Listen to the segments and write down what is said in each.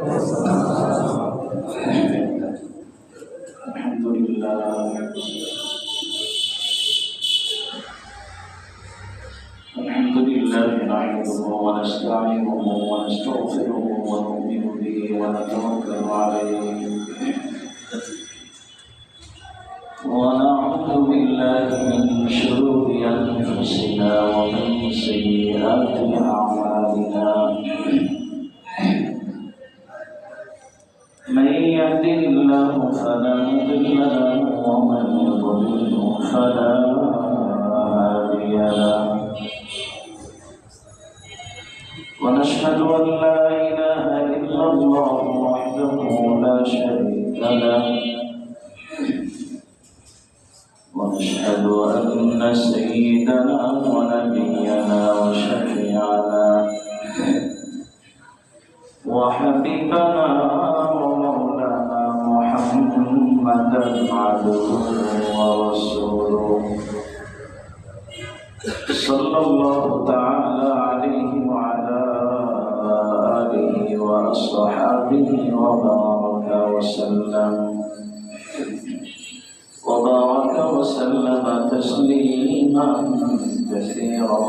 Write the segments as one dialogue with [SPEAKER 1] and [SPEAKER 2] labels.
[SPEAKER 1] الحمد لله نحمده ونستعينه ونستغفره ونؤمن به ونتوكل عليه ونعوذ بالله من شرور أنفسنا ومن سيئات أعمالنا من يهده الله فلا مضل له ومن يضلل فلا هادي له ونشهد أن لا إله إلا الله وحده لا شريك له ونشهد أن سيدنا ونبينا وشفيعنا وحبيبنا ومولانا محمدا عبده ورسوله صلى الله تعالى عليه وعلى آله وأصحابه وبارك وسلم تسليما كثيرا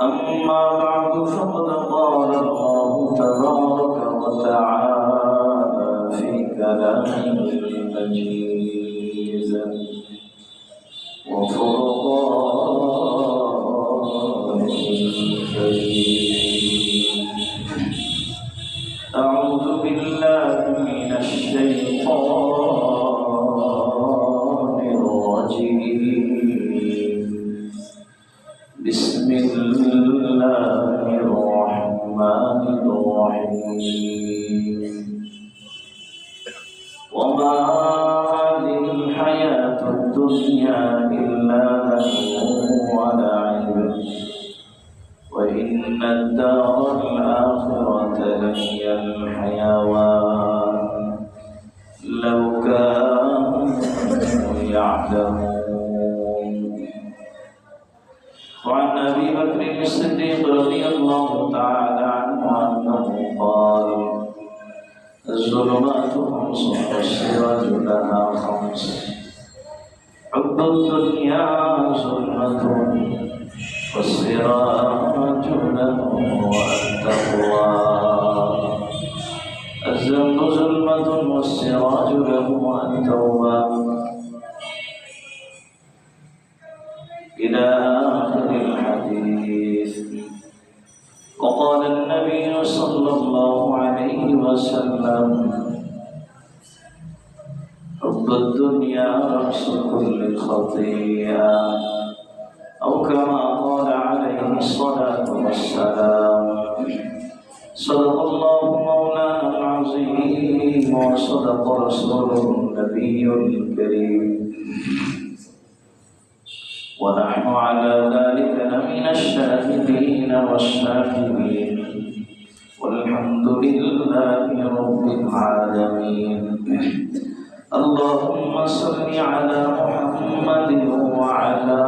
[SPEAKER 1] أما بعد فقد قال الله تبارك وتعالى في كلامه المجيد وفرقانه الكريم أعوذ بالله من الشيطان الرجيم بسم الله الرحمن الرحيم وما هذه الحياة الدنيا إلا لهو ولعب وإن الدار الآخرة لهي الحيوان لو كانوا يعلمون وعن أبي بكر الصديق رضي الله تعالى عنه أنه قال الظلمات خمس والسراج لها خمس حب الدنيا ظلمة والسراج له التقوى الذنب ظلمة والسراج له التوبة إلى آخر الحديث. وقال النبي صلى الله عليه وسلم حب الدنيا رأس كل خطيئة أو كما قال عليه الصلاة والسلام. صدق الله مولانا العظيم وصدق رسوله النبي الكريم ونحن على ذلك لمن الشاهدين والشاكرين والحمد لله رب العالمين. اللهم صل على محمد وعلى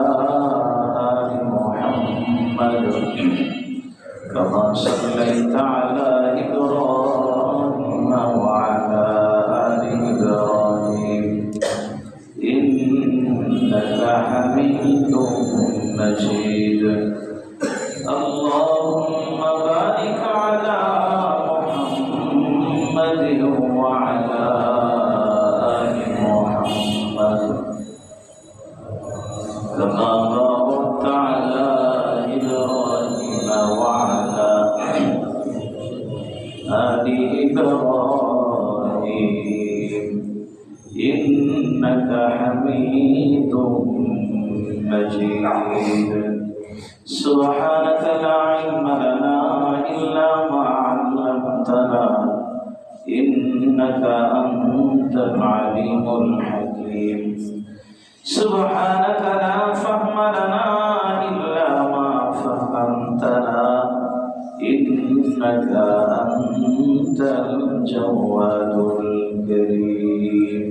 [SPEAKER 1] آل محمد كما صليت على إبراهيم وعلى آل إبراهيم إنك حميد مجيد. اللهم بارك على محمد وعلى آل محمد كما باركت على إبراهيم وعلى آل إبراهيم إنك حميد مجيد. سبحانك لا علم لنا إلا ما علمتنا إنك أنت العليم الحكيم. سبحانك لا فهم لنا إلا ما فهمتنا إنك أنت الجواد الكريم.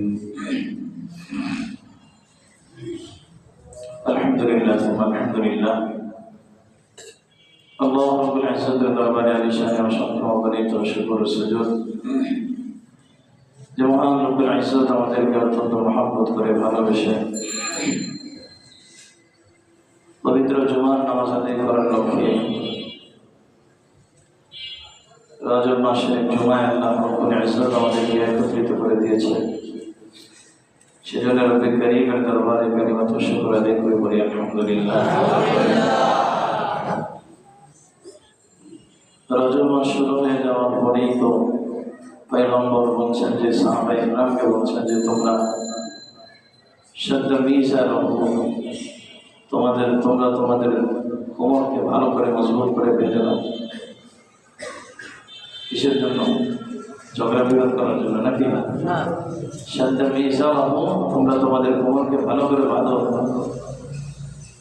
[SPEAKER 1] الحمد لله ثم الحمد لله. রব্বুল ইজ্জতের দরবারে আলিশানে অসংখ্য অগণিত শুকর সুজুদ যে মহান রব্বুল ইজ্জত আমাদেরকে অত্যন্ত মহব্বত করে ভালোবেসে পবিত্র জুমার নামাজ আদায় করার লক্ষ্যে রজব মাসের জুমায় আল্লাহ রব্বুল ইজ্জত আমাদেরকে একত্রিত করে দিয়েছে। সেজন্য রব্বুল কারীমের দরবারে কালিমাত শুকর আদায় করে বলি আলহামদুলিল্লাহ। রজব মাস শুরু হয়ে যাওয়ার পরেই তো পয়গম্বর বলছেন যে সাহাবায়ে ইকরামকে বলছেন যে তোমরা তোমাদের কোমরকে ভালো করে মজবুত করে বেঁধে নাও। কিসের জন্য? ঝগড়া বিবাদ করার জন্য নাকি? তোমরা তোমাদের কোমরকে ভালো করে বাঁধো,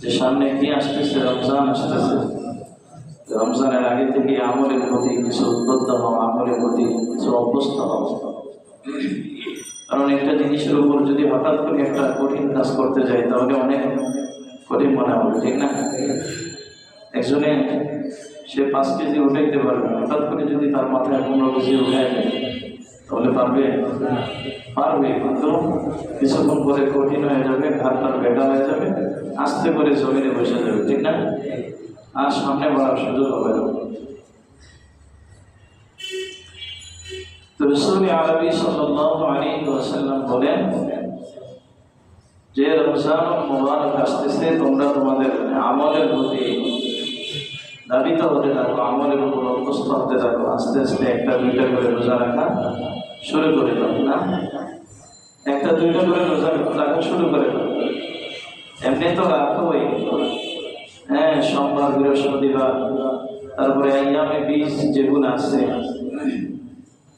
[SPEAKER 1] যে সামনে কি আসতেছে, রমজান আসতেছে। রমজানের আগে থেকে আমলের প্রতি কিছু উদ্বুদ্ধ হওয়া, আমলের প্রতি কিছু অভ্যস্ত হওয়া। কারণ একটা জিনিসের উপর যদি হঠাৎ করে একটা কঠিন কাজ করতে যাই তাহলে অনেক কঠিন মনে হবে, ঠিক না? একজনে সে 5 কেজি উঠাইতে পারবে, হঠাৎ করে যদি তার মাথায় 15 কেজি উঠায় দেয় তাহলে পারবে? কিন্তু কিছুক্ষণ পরে কঠিন হয়ে যাবে, ঘাটটার বেটা হয়ে যাবে, আস্তে করে জমিনে বসে যাবে, ঠিক না? আর সামনে বাড়ার সুযোগ হবে না। তো রাসূল আরবী সাল্লাল্লাহু আলাইহি ওয়াসাল্লাম বলেন যে রমজান মুবারক আসতেছে, তোমরা তোমাদের আমলের প্রতি ধাবিত হতে থাকো, আমলের উপর অভ্যস্ত হতে থাকো। আস্তে আস্তে 1-2টা করে রোজা রাখা শুরু করে দাও না, 1-2টা করে রোজা রাখা শুরু করে দাও। এমনি তো রাখোই, হ্যাঁ, সোমবার, বৃহস্পতিবার, তারপরে আইয়ামে বীজ যেগুলো আছে,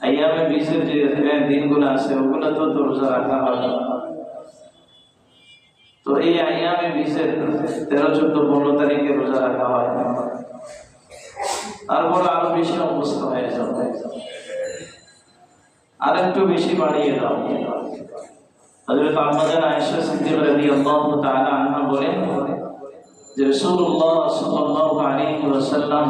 [SPEAKER 1] আইয়ামে বীজের যে দিনগুলো আছে ওগুলো তো রোজা রাখা হয়। তো এই আইয়ামে বীজের 13, 14, 15 তারিখে রোজা রাখা হয়। তারপর আরো বেশি অবস্থা হয়ে যাবে, আর একটু বেশি বাড়িয়ে দাও। হযরত আম্মাজান আয়েশা সিদ্দিকা রাদিয়াল্লাহু তাআলা আনহা বলেন যে রাসূলুল্লাহ সাল্লাল্লাহু আলাইহি ওয়াসাল্লাম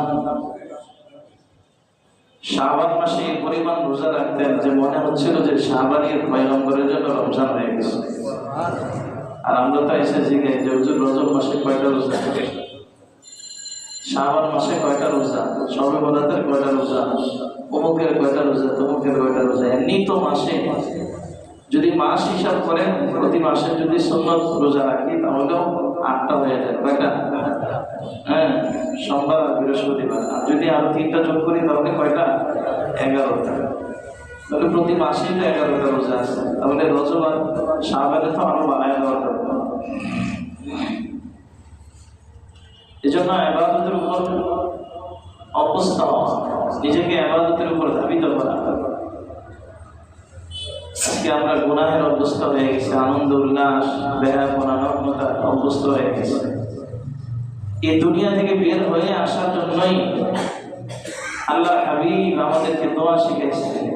[SPEAKER 1] শাবান মাসে এই পরিমাণ রোজা রাখতেন যে মনে হচ্ছিল যে শাবানের পয়গম্বরের জন্য রমজান হয়ে গেছে। আর আমরা তো এসে জিজ্ঞাসা যে হুজুর রজব মাসে কয়টা রোজা, শাবান মাসে কয়টা রোজা, শবে বরাতের কয়টা রোজা, অমুকের কয়টা রোজা, তমুকের কয়টা রোজা। এমনি তো মাসে যদি মাস হিসাব করেন, প্রতি মাসে যদি সুন্নত রোজা রাখি তাহলেও 8টা হয়ে যায়। কয়টা? হ্যাঁ, সোমবার আর বৃহস্পতিবার। আর যদি আরো 3টা যোগ করি তাহলে কয়টা? 11টা। তাহলে প্রতি মাসেই তো 11টা রোজা আছে। তাহলে রজব আর শাবানে তো আরো বাড়ায় দেওয়া দরকার। এজন্য ইবাদতের উপর অভ্যস্ত হওয়া, নিজেকে ইবাদতের উপর ধাবিত করা। আজকে আমরা গুনাহের অভ্যস্ত হয়ে গেছি, আনন্দ উল্লাস, বেহায়াপনা, নগ্নতার অভ্যস্ত হয়ে গেছি। এই দুনিয়া থেকে বের হয়ে আসার জন্যই আল্লাহ হাবিব আমাদেরকে দোয়া শিখিয়েছেন,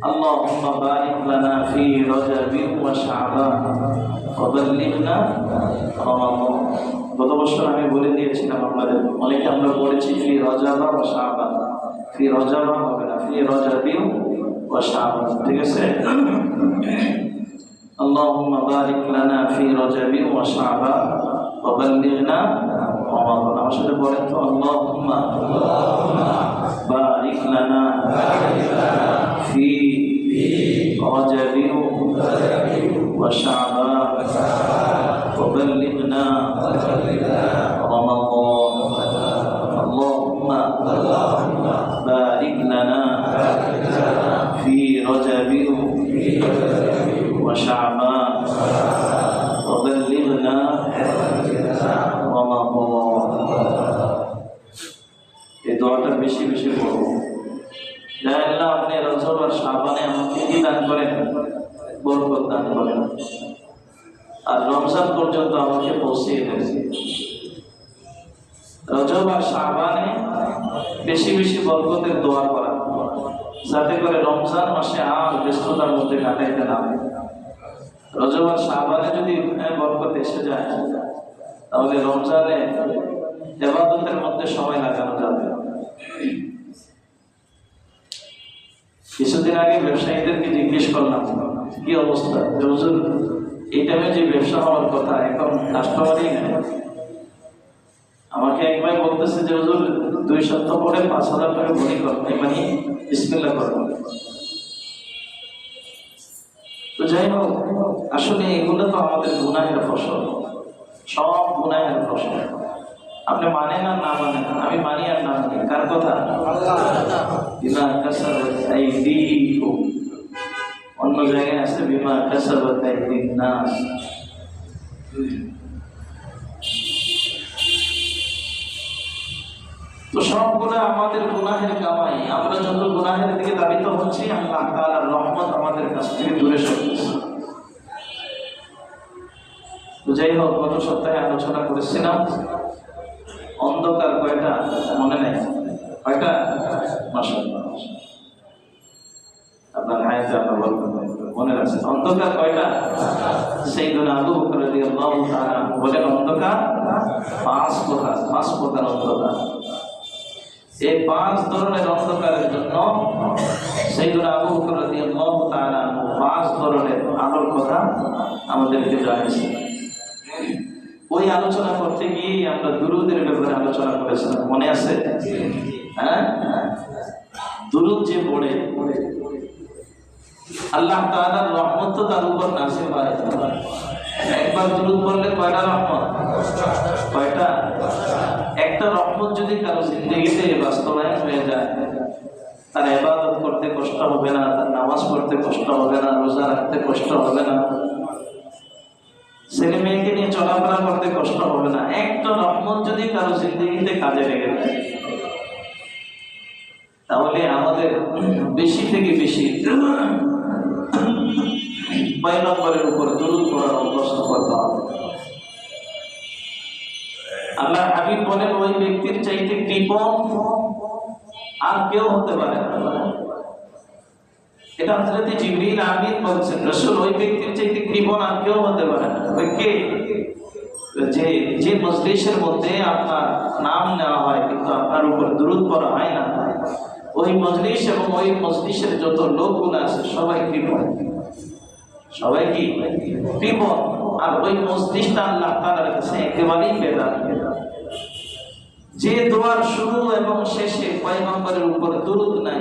[SPEAKER 1] আল্লাহুম্মা বারিক লানা ফি রজবি ওয়া শাবান ওয়া বাল্লিগনা রমাদান। গত বছর আমি বলে দিয়েছিলাম আপনাদের, অনেকে আমরা পড়েছি ফি রজবা ওয়া শাবান। ফি রজবা হবে না, ফি রজবি ওয়া শাবান, ঠিক আছে? আল্লাহুম্মা বারিক লানা ফি রজবি ওয়া শাবান ওয়া বাল্লিগনা রমাদান। আমার সাথে বলেন তো, আল্লাহুম্মা বারিক লানা ফি রজবি ওয়া শাবান ওয়া বাল্লিগনা রমাদান। আল্লাহুম্মা বারিক লানা ফি রজবি ওয়া শাবান ওয়া বাল্লিগনা রমাদান। এই দোয়াটা বেশি বেশি পড়ব। ইয়া আল্লাহ, আপনি রজব আর শাবানে আমাকে কি দান করেন? বরকত দান করেন। আর রমজান পর্যন্ত আমাকে পৌঁছিয়ে দেন। রজব আর শাবানে বেশি বেশি বরকতের দোয়া করা, যাতে করে রমজান মাসে আর ব্যস্ততার মধ্যে কাটাইতে না হয়। রজব আর শাবানে যদি বরকত এসে যায় তাহলে রমজানে ইবাদতের মধ্যে সময় লাগানো যাবে। কিছুদিন আগে ব্যবসায়ীদেরকে জিজ্ঞেস করলাম কি অবস্থা, যে হুজুর এই টাইমে যে ব্যবসা হওয়ার কথা এখন কাস্টমারই নেই। আমাকে এক ভাই বলতেছে যে হুজুর 2 সপ্তাহ পরে 5,000 টাকা বনি করবে, মানে বিসমিল্লাহ করবে। তো যাই হোক, আসলে এগুলো তো আমাদের গুনাহের ফসল, সব গুনাহের ফসল। আপনি মানেন আর না মানেন, আমি মানি আর না মানি, কার কথা? বিমা কাসাবাত আইদিকুম, অন্য জায়গায় আছে বিমা কাসাবাত আইদিন নাস। তো সবগুলো আমাদের গুনাহের কামাই। আমরা যত গুনাহের দিকে ধাবিত হচ্ছি, আল্লাহ তাআলার রহমত আমাদের কাছ থেকে দূরে সরতেছে। তো যাই হোক, গত সপ্তাহে আলোচনা করেছিলাম অন্ধকার কয়টা, মনে নেই কয়টা? মাশাআল্লাহ, আপনার হায়াতে আপনার বলবেন মনে রাখছেন। অন্ধকার কয়টা? সাইয়েদুনা আবু বকর রাদিয়াল্লাহু তাআলা বলেন অন্ধকার 5 প্রকার। 5 প্রকার অন্ধকার। এই 5 ধরনের অন্ধকারের জন্য সাইয়েদুনা আবু বকর রাদিয়াল্লাহু তাআলা 5 ধরনের আলোর কথা আমাদেরকে জানিয়েছেন। ওই আলোচনা করতে গিয়ে আমরা দুরুদের ব্যাপারে আলোচনা করেছিলাম, মনে আছে? হ্যাঁ, দুরুদ যে পড়ে আল্লাহ তাআলার রহমত তো তার উপর নাযিল হয়। একবার দুরুদ পড়লে কয়টা রহমত? কয়টা? একটা রহমত যদি কারো জিন্দেগিতে বাস্তবায়ন হয়ে যায়, তার ইবাদত করতে কষ্ট হবে না, তার নামাজ পড়তে কষ্ট হবে না, রোজা রাখতে কষ্ট হবে না, ছেলে মেয়েকে নিয়ে চলাফেরা করতে কষ্ট হবে না। একটা রহমত যদি কারো জিন্দেগিতে কাজে লেগে যায়, তাহলে আমাদের বেশি থেকে বেশি পয়গম্বরের উপর দুরূদ পড়ার অভ্যস্ত করতে হবে। আল্লাহ হাবিব বলেন ওই ব্যক্তির চাইতে কৃপণ আর কেউ হতে পারে না। এটা হযরত জিবরীল আমিন বলছেন, রাসূল ওই ব্যক্তির চাইতে কৃপণ আর কেউ হতে পারে না। কে? যে মজলিসের মধ্যে আপনার নাম নেওয়া হয় কিন্তু আপনার উপর দুরূদ পড়া হয় না, ওই মজলিস এবং ওই মজলিসের যত লোকগুলো আছে সবাই কৃপণ। সবাই কি কৃপণ? আর ওই মজলিসটা আল্লাহ তাআলার কাছে একেবারেই বেদাত। যে দোয়ার শুরু এবং শেষে পয়গম্বরের উপর দুরূদ নাই,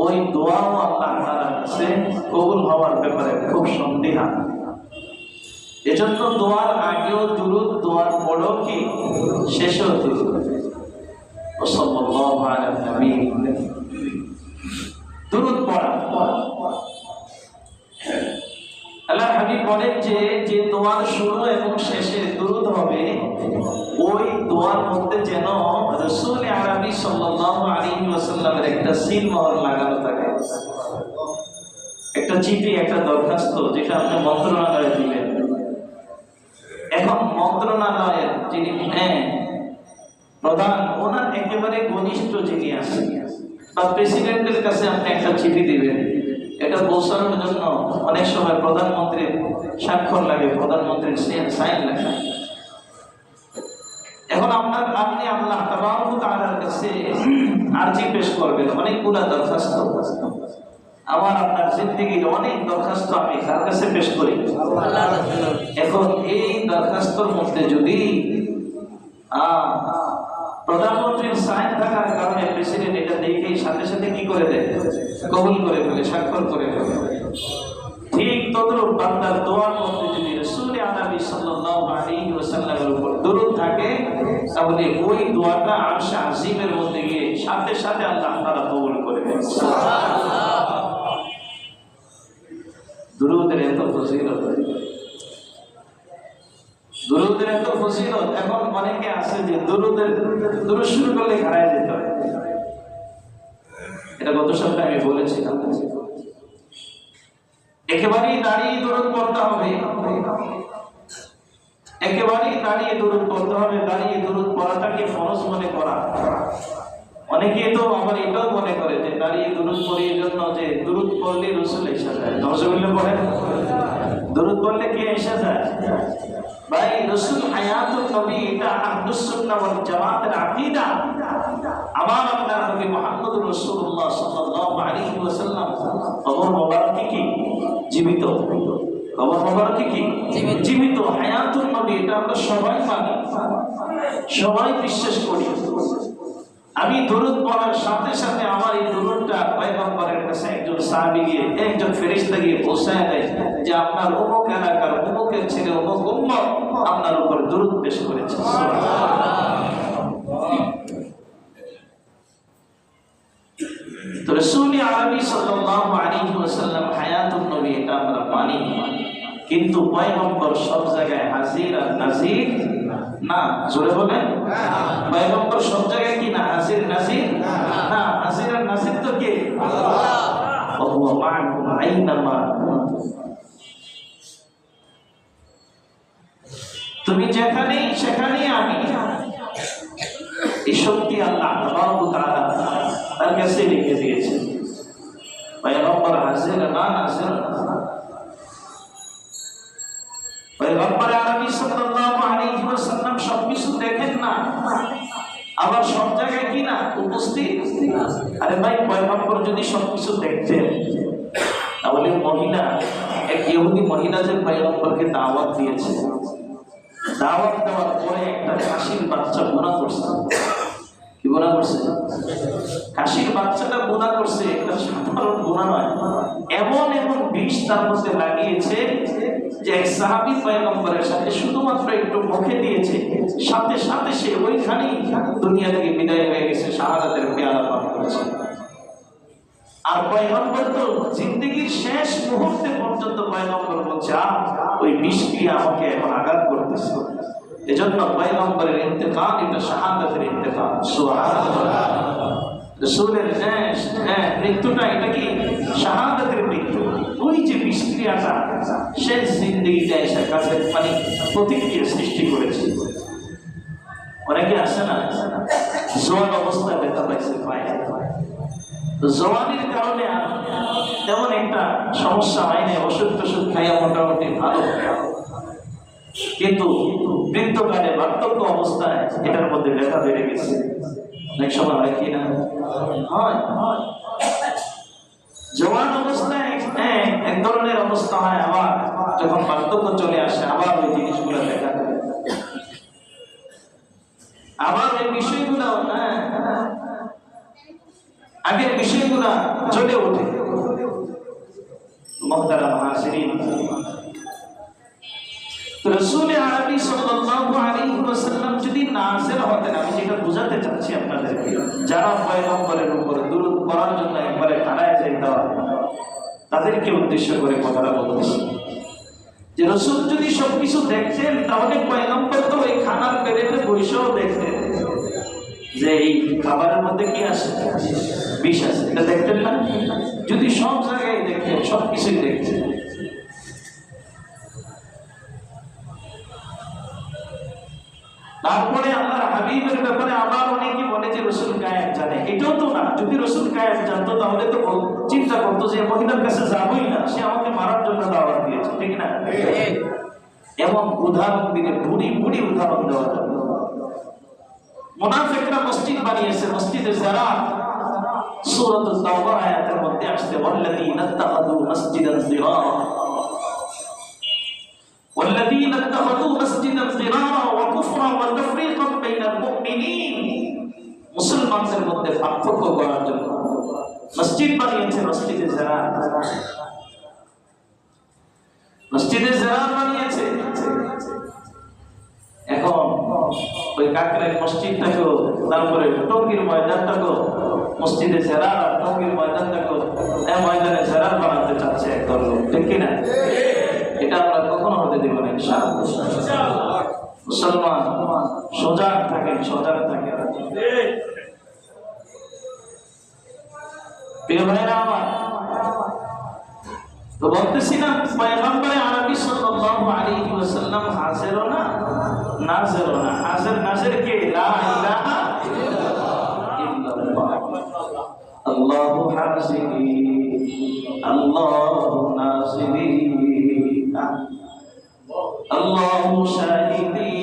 [SPEAKER 1] ওই দোয়াও আল্লাহ তাআলার কাছে কবুল হওয়ার ব্যাপারে খুব সন্দিহান। এজন্য দোয়ার আগেও দুরূদ, দোয়ার পরেও কি শেষেও দুরূদ। সাল্লাল্লাহু আলাইহি নবী, দুরূদ পড়া। আল্লাহ হাবিব বলেন যে দোয়ার শুরু এবং শেষে দুরূদ হবে, ওই দোয়ার মধ্যে যেন রাসূল আরবি সাল্লাল্লাহু আলাইহি ওয়াসাল্লামের একটা সিলমোহর লাগানো থাকে, একটা চিঠি, একটা দরখাস্ত, যেটা আপনি মন্ত্রণালয়ে দিবেন। এখন মন্ত্রণালয়ের যিনি প্রধান, ওনার একেবারে ঘনিষ্ঠ যিনি আছেন, বা প্রেসিডেন্টের কাছে আপনি একটা চিঠি দিবেন, এটা পৌঁছানোর জন্য অনেক সময় প্রধানমন্ত্রীর স্বাক্ষর লাগে, প্রধানমন্ত্রীর সাইন লাগে। এখন আপনি আল্লাহ তাবারক ওয়া তাআলার কাছে আরজি পেশ করবেন, অনেকগুলা দরখাস্ত। আমার আপনার জিন্দেগির অনেক দরখাস্ত আমি কার কাছে পেশ করি? এখন এই দরখাস্তর মধ্যে যদি প্রধানমন্ত্রীর সাইন থাকার কারণে প্রেসিডেন্ট এটা দেখেই সাথে সাথে কি করে দেয়? কবুল করে ফেলে, স্বাক্ষর করে ফেলে। ঠিক তদ্রূপ বান্দার দোয়ার মধ্যে যদি রাসূল আরবি সাল্লাল্লাহু আলাইহি ওয়াসাল্লামের উপর দুরূদ থাকে, তাহলে ওই দোয়াটা আরশে আজিমের মধ্যে গিয়ে সাথে সাথে আল্লাহ তাআলা কবুল করে নেন। সুবহানাল্লাহ। দুরূদের এত ফজিলত, দুরূদের এত ফজিলত। এখন অনেকে আছে যে দুরূদ শুরু করলে হারায় যেতে হয়। এটা গত সপ্তাহে আমি বলেছিলাম, একেবারেই দাঁড়িয়ে দুরূদ পড়তে হবে, একেবারেই দাঁড়িয়ে দুরূদ পড়তে হবে। দাঁড়িয়ে দুরূদ পড়াটাকে ফরজ মনে করা। অনেকে তো আবার এটাও মনে করে যে দাঁড়িয়ে দুরূদ পড়ি এর জন্য যে দুরূদ পড়লে রাসূল এসে যায়। নাউজুবিল্লাহ পড়েন, দুরূদ পড়লে কে এসে যায়? ভাই রাসূল হায়াতুন নবী, এটা আহলুস সুন্নাহ ওয়াল জামাতের আকীদা। আমার আপনার নবী মুহাম্মদুর রাসূলুল্লাহ সাল্লাল্লাহু আলাইহি ওয়াসাল্লাম কবর মোবারক কি জীবিত, কবর মোবারক কি জীবিত, হায়াতুন নবী, এটা আমরা সবাই মানি, সবাই বিশ্বাস করি। আমি দরুদ পড়ার সাথে সাথে আমার এই দরুদটা পয়গম্বরের কাছে একজন সাহাবী গিয়ে, একজন ফেরেশতা গিয়ে পৌঁছায় দেয় যে আপনার অমুক এলাকার অমুকের ছেলে অমুক উম্মত আপনার উপর দরুদ পেশ করেছে। তো রাসূল আরবি সাল্লাল্লাহু আলাইহি ওয়াসাল্লাম হায়াতুন নবী, এটা আমরা মানি, কিন্তু পয়গম্বর সব জায়গায় হাজির আর নাজির না। জোরে বলেন, পয়গম্বর সব জায়গায় কি না হাজির নাজির না। হাজির আর নাজির তো কে? আল্লাহ। ওয়া হুয়া মা'কুম আইনামা কুনতুম, তুমি যেখানেই সেখানেই আমি। এই শক্তি আল্লাহ তাবারক ওয়া তাআলা তার কাছে রেখে দিয়েছেন। পয়গম্বর হাজির না নাজির না। পয়গম্বর আরবি সাল্লাল্লাহু আলাইহি ওয়াসাল্লাম সবকিছু দেখেন না, আবার সব জায়গায় কি না উপস্থিত। আরে ভাই, পয়গম্বর যদি সবকিছু দেখতেন তাহলে মহিলা, এক ইহুদি মহিলা যে পয়গম্বরকে দাওয়াত দিয়েছে, দাওয়াত দেওয়ার পরে একটা খাসির বাচ্চা গুনাহ করছে। কি গুনাহ করছে? খাসির বাচ্চাটা গুনাহ করছে, এটা সাধারণ গুনাহ নয়। এমন এমন বিষ তার মধ্যে লাগিয়েছে যে এক সাহাবী পয়গম্বরের সাথে শুধুমাত্র একটু মুখে দিয়েছে, সাথে সাথে সে ওইখানেই দুনিয়া থেকে বিদায় হয়ে গেছে, শাহাদাতের পেয়ালা পান করেছে। আর পয়গম্বর তো জিন্দেগির শেষ মুহূর্তে পর্যন্ত পয়গম্বর বলছে ওই বিষ দিয়ে আমাকে এখন আঘাত করতেছে। এজন্য পয়গম্বরের ইন্তেকাল এটা শাহাদাতের ইন্তেকাল। সুবহানাল্লাহ। রাসূলের মৃত্যুটা এটা কি শাহাদাতের মৃত্যু। ওই যে বিষক্রিয়াটা শেষ জিন্দেগিতে এসে কাছে মানে প্রতিক্রিয়া সৃষ্টি করেছে। অনেকে আসে না জোয়ান অবস্থায় ব্যথা পাইছে পায়ে, জওয়ানির কারণে তেমন একটা সমস্যা হয় না, ওষুধ টষুধ খাইয়া মোটামুটি ভালো, কিন্তু বৃদ্ধকালে বার্ধক্য অবস্থায় এটার মধ্যে ব্যথা বেড়ে গেছে। অনেক সময় হয় কি না হয়, জওয়ান অবস্থায় এক ধরনের অবস্থা হয়, আবার যখন বার্ধক্য চলে আসে আবার ওই জিনিসগুলো দেখা যায়, আবার ওই বিষয়গুলো আগের বিষয়গুলো জ্বলে ওঠে। মুহতারাম হাজিরিন, রাসূল আরবি সাল্লাল্লাহু আলাইহি ওয়াসাল্লাম যদি নাজির হতেন, আমি যেটা বোঝাতে চাচ্ছি আপনাদেরকে, যারা পয়গম্বরের উপর দুরূদ পড়ার জন্য একবারে খাড়ায় যাইতে হয় তাদেরকে উদ্দেশ্য করে কথাটা বলতেছি যে রাসূল যদি সবকিছু দেখতেন তাহলে পয়গম্বর তো ওই খানার প্লেটে বসেও দেখতেন যে এই খাবারের মধ্যে কি আছে, বিষ আছে, এটা দেখতেন না? যদি সব জায়গায় দেখতেন, সবকিছুই দেখতেন। তারপরে আল্লাহর হাবিবের ব্যাপারে আবার অনেকে বলে যে রাসূল গায়েব জানে। এটাও তো না, যদি রাসূল গায়েব জানতো তাহলে তো চিন্তা করতো যে মহিলার কাছে যাবই না, সে আমাকে মারার জন্য দাওয়াত দিয়েছে, ঠিক না? এমন উদাহরণ দিলে বুড়ি বুড়ি উদাহরণ দেওয়া যাবে। মুনাফিকরা মসজিদ বানিয়েছে, মসজিদে যারা সূরাতুল তাওবা আয়াতের মধ্যে আসছে ওয়াল্লাযীনা ইত্তাখাযু মাসজিদান যিরারা ওয়াল্লাযীনা ইত্তাখাযু মাসজিদান যিরারা ওয়া কুফরান ওয়া তাফরীকান বাইনাল মুমিনিন, মুসলমানদের মধ্যে পার্থক্য করার জন্য মসজিদ বানিয়েছে, মসজিদে যারা, মসজিদে যারা বানিয়েছে। এখন ওই কাকরের মসজিদটাকেও, তারপরে টঙ্গীর ময়দানটাকেও মসজিদে যারা, টঙ্গীর ময়দানটাকেও ময়দানে যারা বানাতে চাচ্ছে একদল লোক, ঠিক কিনা? এটা আমরা কখনো হতে দেব না ইনশাআল্লাহ। মুসলমান সজাগ থাকেন, সজাগ থাকেন। প্রিয় ভাইরা আমার, তো বলতেছিলাম পয়গম্বর আরবি সাল্লাল্লাহু আলাইহি ওয়াসাল্লাম হাজির না নাজির না। হাজির নাজির কে? লা ইলাহা ইল্লাল্লাহ। আল্লাহু হাজিরি আল্লাহু নাজিরি আল্লাহু শাহিদি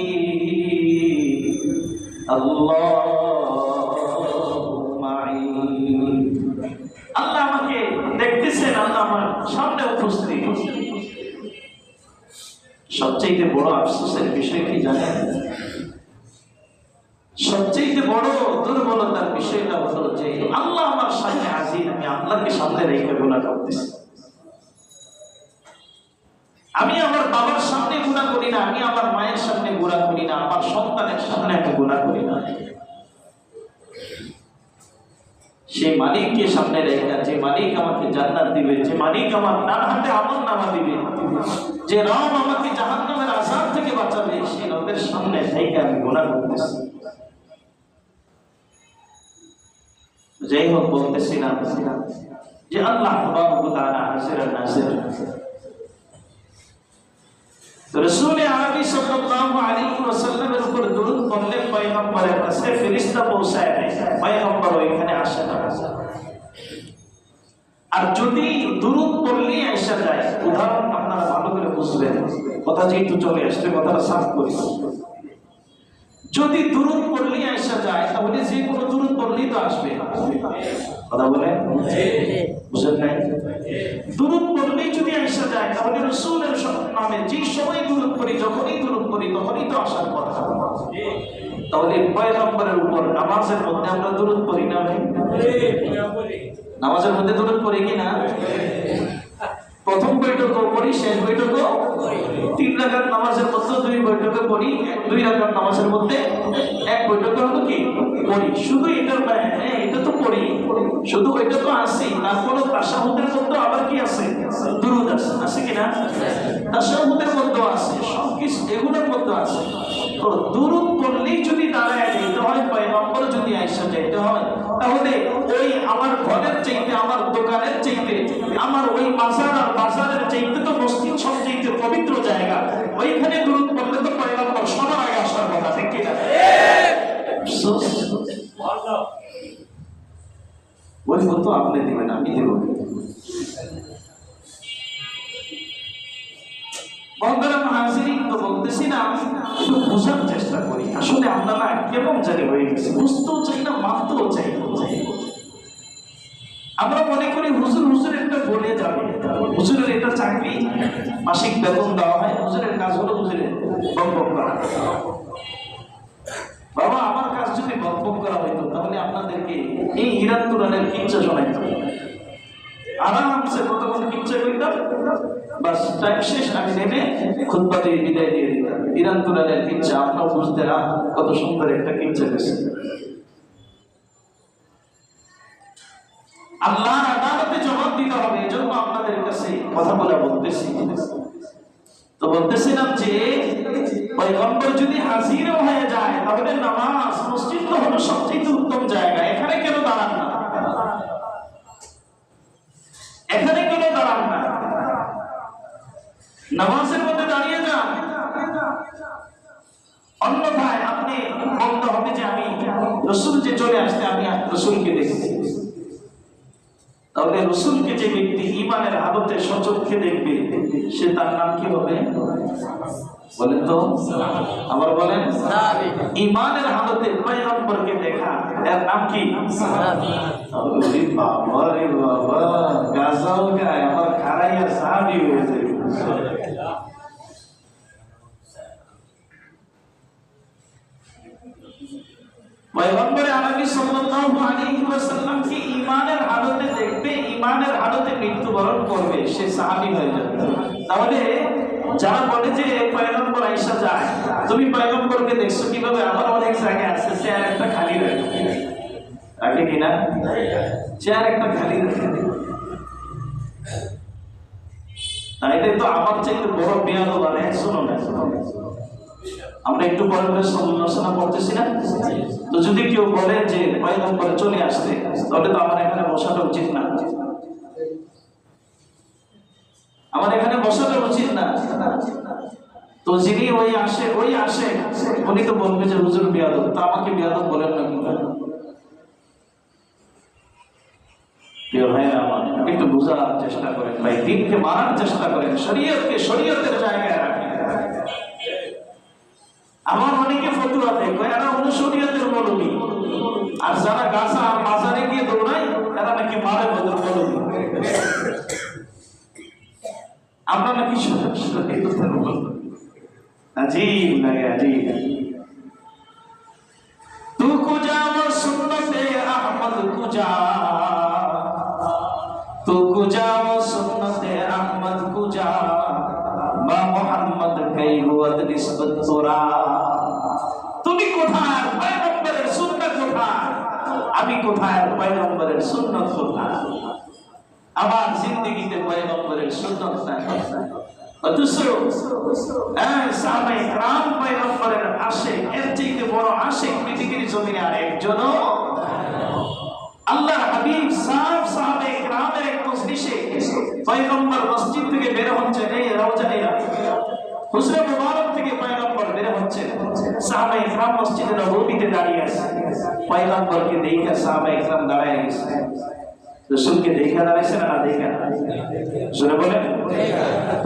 [SPEAKER 1] আল্লাহু সবচেয়ে বড় আফসোসের বিষয় কি জানেন? সবচেয়ে বড় দুর্বলতার বিষয়টা হলো যে আল্লাহ আমার সামনে হাজির, আমি আল্লাহকে সামনে রেখে গুনাহ করতেছি। আমি আমার বাবার সামনে গুনাহ করি না, আমি আমার মায়ের সামনে গুনাহ করি না, আমার সন্তানের সামনে আমি গুনাহ করি না। সেই মালিককে সামনে রেখে, যে মালিক আমাকে জান্নাত দিবে, যে মালিক আমার ডান হাতে আমলনামা দিবে, যে রব আমাকে জাহান্নামের আযাব থেকে বাঁচাবে, সেই রবের সামনে থেকে আমি গুনাহ করতেছি। যাই হোক, বলতেছিলাম যে আল্লাহ তাবারক ওয়া তাআলা হাজির নাসির। রাসূল আরবি সাল্লাল্লাহু আলাইহি ওয়াসাল্লামের উপর দরুদ পড়লে পয়গম্বরের কাছে ফেরেশতা পৌঁছায় দেয়, পয়গম্বর ওইখানে আসে না। আর যদি দরুদ পড়লে আসা যায়, উদাহরণ আপনারা ভালো করে বুঝবেন, কথা যেহেতু চলে আসছে কথাটা সাফ করি। যদি দরুদ পড়লে আসা যায় তাহলে যে কোনো দরুদ পড়লেই তো আসবে, কথা বলেন বুঝেন নাই? দরুদ পড়লেই যদি আসা যায় তাহলে রাসূলের নামে যে সময় দরুদ পড়ি, যখনই দরুদ পড়ি তখনই তো আসার কথা। তাহলে পয়গম্বরের উপর নামাজের মধ্যে আমরা দরুদ পড়ি না? নামাজের মধ্যে দরুদ পড়ি কি না? প্রথম বৈঠক পড়ি, শেষ বৈঠক 3 রাকাত নামাজের মধ্যে 2 বৈঠকে পড়ি, 2 রাকাত নামাজের মধ্যে 1 বৈঠকে হলো কি পড়ি। শুধু এটার বাইরে এটা তো পড়ি, শুধু এটা তো আছে, তারপরে তাশাহুদের মধ্যে আবার কি আছে? দুরূদ আছে কি না? তাশাহুদের মধ্যে আছে, সবকিছু এগুলোর মধ্যে আছে। তো দুরূদ পড়লেই যদি দাঁড়ায় যেতে হয়, পয়গম্বর যদি আয়েশা যেতে হয়, তাহলে ওই আমার ঘরের চাইতে, আমার দোকানের চাইতে, আমার ওই মাজার আর বাজারের চাইতে তো মসজিদ সবচেয়ে পবিত্র জায়গা। ওইখানে দরুদ পড়লে তো পয়গম্বর সবার আগে আসার কথা, ঠিক কি না? ওই মতো আপনি দিবেন, আমি দেব। বন্ধুরাম হাজিরিন, তো বলতেছি না, একটু বোঝার চেষ্টা করি। আসলে আমরা না কেমন জানি হয়ে গেছি, বুঝতেও চাই না, মানতেও চাই না। আমরা মনে করি হুজুর একটা বলে যাবে, হুজুরের এটা চাকরি, মাসিক বেতন দেওয়া হয়, হুজুরের কাজ হলো হুজুরের বকবক করা। বাবা, আমার কাজ যদি বকবক করা হইতো তাহলে আপনাদেরকে এই ইরান তুরানের কিচ্ছা শোনাইতো, আরামসে কতক্ষণ কিচ্ছা কইতাম, বাস টাইম শেষ, আমি নেমে খুতবা দিয়ে বিদায় দিয়ে দিতাম। ইরান তুরানের কিচ্ছা আপনারা বুঝতে না, কত সুন্দর একটা কিচ্ছা গেছে। আল্লাহর আদালতে জবাব দিতে হবে, এজন্য আপনাদের কাছে কথা বলে বলতেছি। তো বলতেছিলাম যে পয়গম্বর যদি হাজির হয়ে যায় তাহলে নামাজ, মসজিদ তো হলো সবচেয়ে উত্তম জায়গা। এখানে কেন দাঁড়ান না? এখানে কেন দাঁড়ান না? নামাজের মধ্যে দাঁড়িয়ে যান। অন্যথায় আপনি বলতে হবে যে আমি রাসূল যে চলে আসতে, আমি রাসূলকে দেখেছি। তাহলে রাসূলকে যে ব্যক্তি ঈমানের হালতে সচক্ষে দেখবে, সে তার নাম কি হবে? বলেন তো, আবার বলেন। ঈমানের হালতে পয়গম্বরকে দেখা, এর নাম কি? আরে বাবা রে বাবা, গাজাও গায়, আমার খারাইয়া সাহাবী হয়েছে। পয়গম্বর আরবি সাল্লাল্লাহু আলাইহি ওয়াসাল্লাম কি ঈমানের হালতে দেখবে, ঈমানের হালতে মৃত্যুবরণ করবে, সে সাহাবী হয়ে যাবে। তাহলে যারা বলে যে পয়গম্বর আয়েশা যায়, তুমি পয়গম্বরকে দেখছো কিভাবে? আমার অনেক জায়গায় আছে, চেয়ার একটা খালি রাখে কিনা? চেয়ার একটা খালি রাখে। তাইলে তো আমার চাইতে বড় বেয়াদব আর এক শোনো না। আমরা একটু পরে সমালোচনা করতেছি না? তো যদি কেউ বলে যে পয়গম্বরে চলে আসতে, তাহলে তো আমার এখানে বসাটা উচিত না, আমার এখানে বসাটা উচিত না। তো যিনি ওই আসে উনি তো বলবে যে হুজুর বেয়াদব, তা আমাকে বেয়াদব বলেন না কেন? প্রিয় ভাইরা আমার, একটু বোঝার চেষ্টা করেন ভাই, দিনকে মানার চেষ্টা করেন, শরীয়তকে শরীয়তের জায়গায় রাখেন। আমার অনেকে ফতুয়া দেয়, এরা অনুশরীয়তের মৌলবী, আর যারা গাছা আর মাজারে গিয়ে দৌড়ায় এরা নাকি মারে বদল মৌলবী। আমরা নাকি अजीब लगे, अजीब। तू कुजा वो सुन्नते अहमद कुजा, तू कुजा वो सुन्नते अहमद कुजा, बा मोहम्मद कई हुवत निस्बत तोरा। তুমি কোথায়, পয়গম্বরের সুন্নাত কোথায়? আমি কোথায়, পয়গম্বরের সুন্নাত কোথায়? আমার জিন্দেগিতে পয়গম্বরের সুন্নাত নাই। অথচ সাহাবায়ে কেরাম পয়গম্বরের আশিক, এর চেয়ে বড় আশিক পৃথিবীর জমিনে আর একজনও। আল্লাহর হাবিব সাহাবায়ে কেরামের এক মজলিসে পয়গম্বর মসজিদ থেকে বের হচ্ছেন, এই রওজায়ে হুজরে মুবারক থেকে পয়গম্বর বের হচ্ছেন, সাহাবায়ে কেরাম মসজিদে নববীতে দাঁড়িয়ে আছে। পয়গম্বরকে দেখে সাহাবায়ে কেরাম দাঁড়ায় গেছে। রাসূলকে দেখে দাঁড়াইছে না দেখে? জোরে বলেন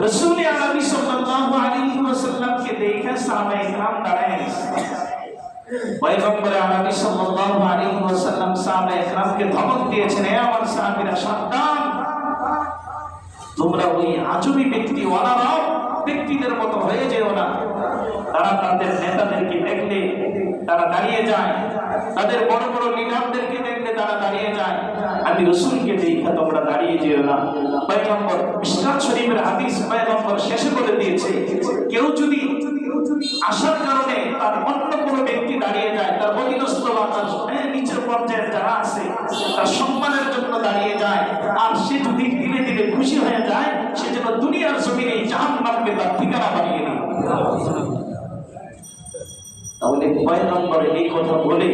[SPEAKER 1] রাসূল আরবি সাল্লাল্লাহু আলাইহি ওয়াসাল্লামকে দেখে সাহাবায়ে কেরাম দাঁড়ায় গেছে। পয়গম্বর আরবি সাল্লাল্লাহু আলাইহি ওয়াসাল্লাম সাহাবায়ে কেরামকে ধমক দিয়েছেন, হে আমার সাহাবীরা সাবধান, তোমরা ওই আজবি ব্যক্তি ওয়ালারাও ব্যক্তিদের মতো হয়ে যেও না। তারা তাদের নেতাদেরকে দেখলে তারা দাঁড়িয়ে যায়, তাদের বড় বড় লিডারদেরকে দেখলে তারা দাঁড়িয়ে যায়। আমি রাসূলকে দেখে তোমরা দাঁড়িয়ে যেও না। পয়গম্বর মিশকাত শরীফের হাদিস পয়গম্বর শেষে বলে দিয়েছে, কেউ যদি আসার কারণে তার অন্য কোনো ব্যক্তি দাঁড়িয়ে যায়, তার অধীনস্থ বা তার নিচের পর্যায়ে যারা আছে তার সম্মানের জন্য দাঁড়িয়ে যায়, আর সে যদি ধীরে ধীরে খুশি হয়ে যায়, সে যেন দুনিয়ার জমিনে জাহান্নামকে তার ঠিকানা বানিয়ে নেয়। তাহলে পয়গম্বর এই কথা বলে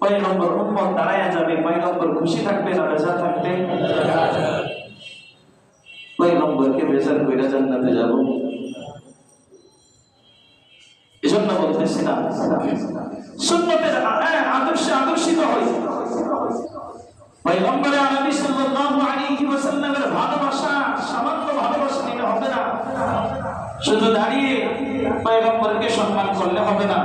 [SPEAKER 1] পয়গম্বর উম্মত দাঁড়ায় যাবে, পয়গম্বর খুশি থাকবে না বেজার থাকবে? পয়গম্বরকে বেজার কইরা জান্নাতে যাব। এজন্য বলতেছিলাম সুন্নতের আদর্শে আদর্শিত হই। পয়গম্বর আরবি সাল্লাল্লাহু আলাইহি ওয়াসাল্লামের ভালোবাসা সামান্য ভালোবাসা নিতে হবে না, শুধু দাঁড়িয়ে পয়গম্বরকে সম্মান করলে হবে না,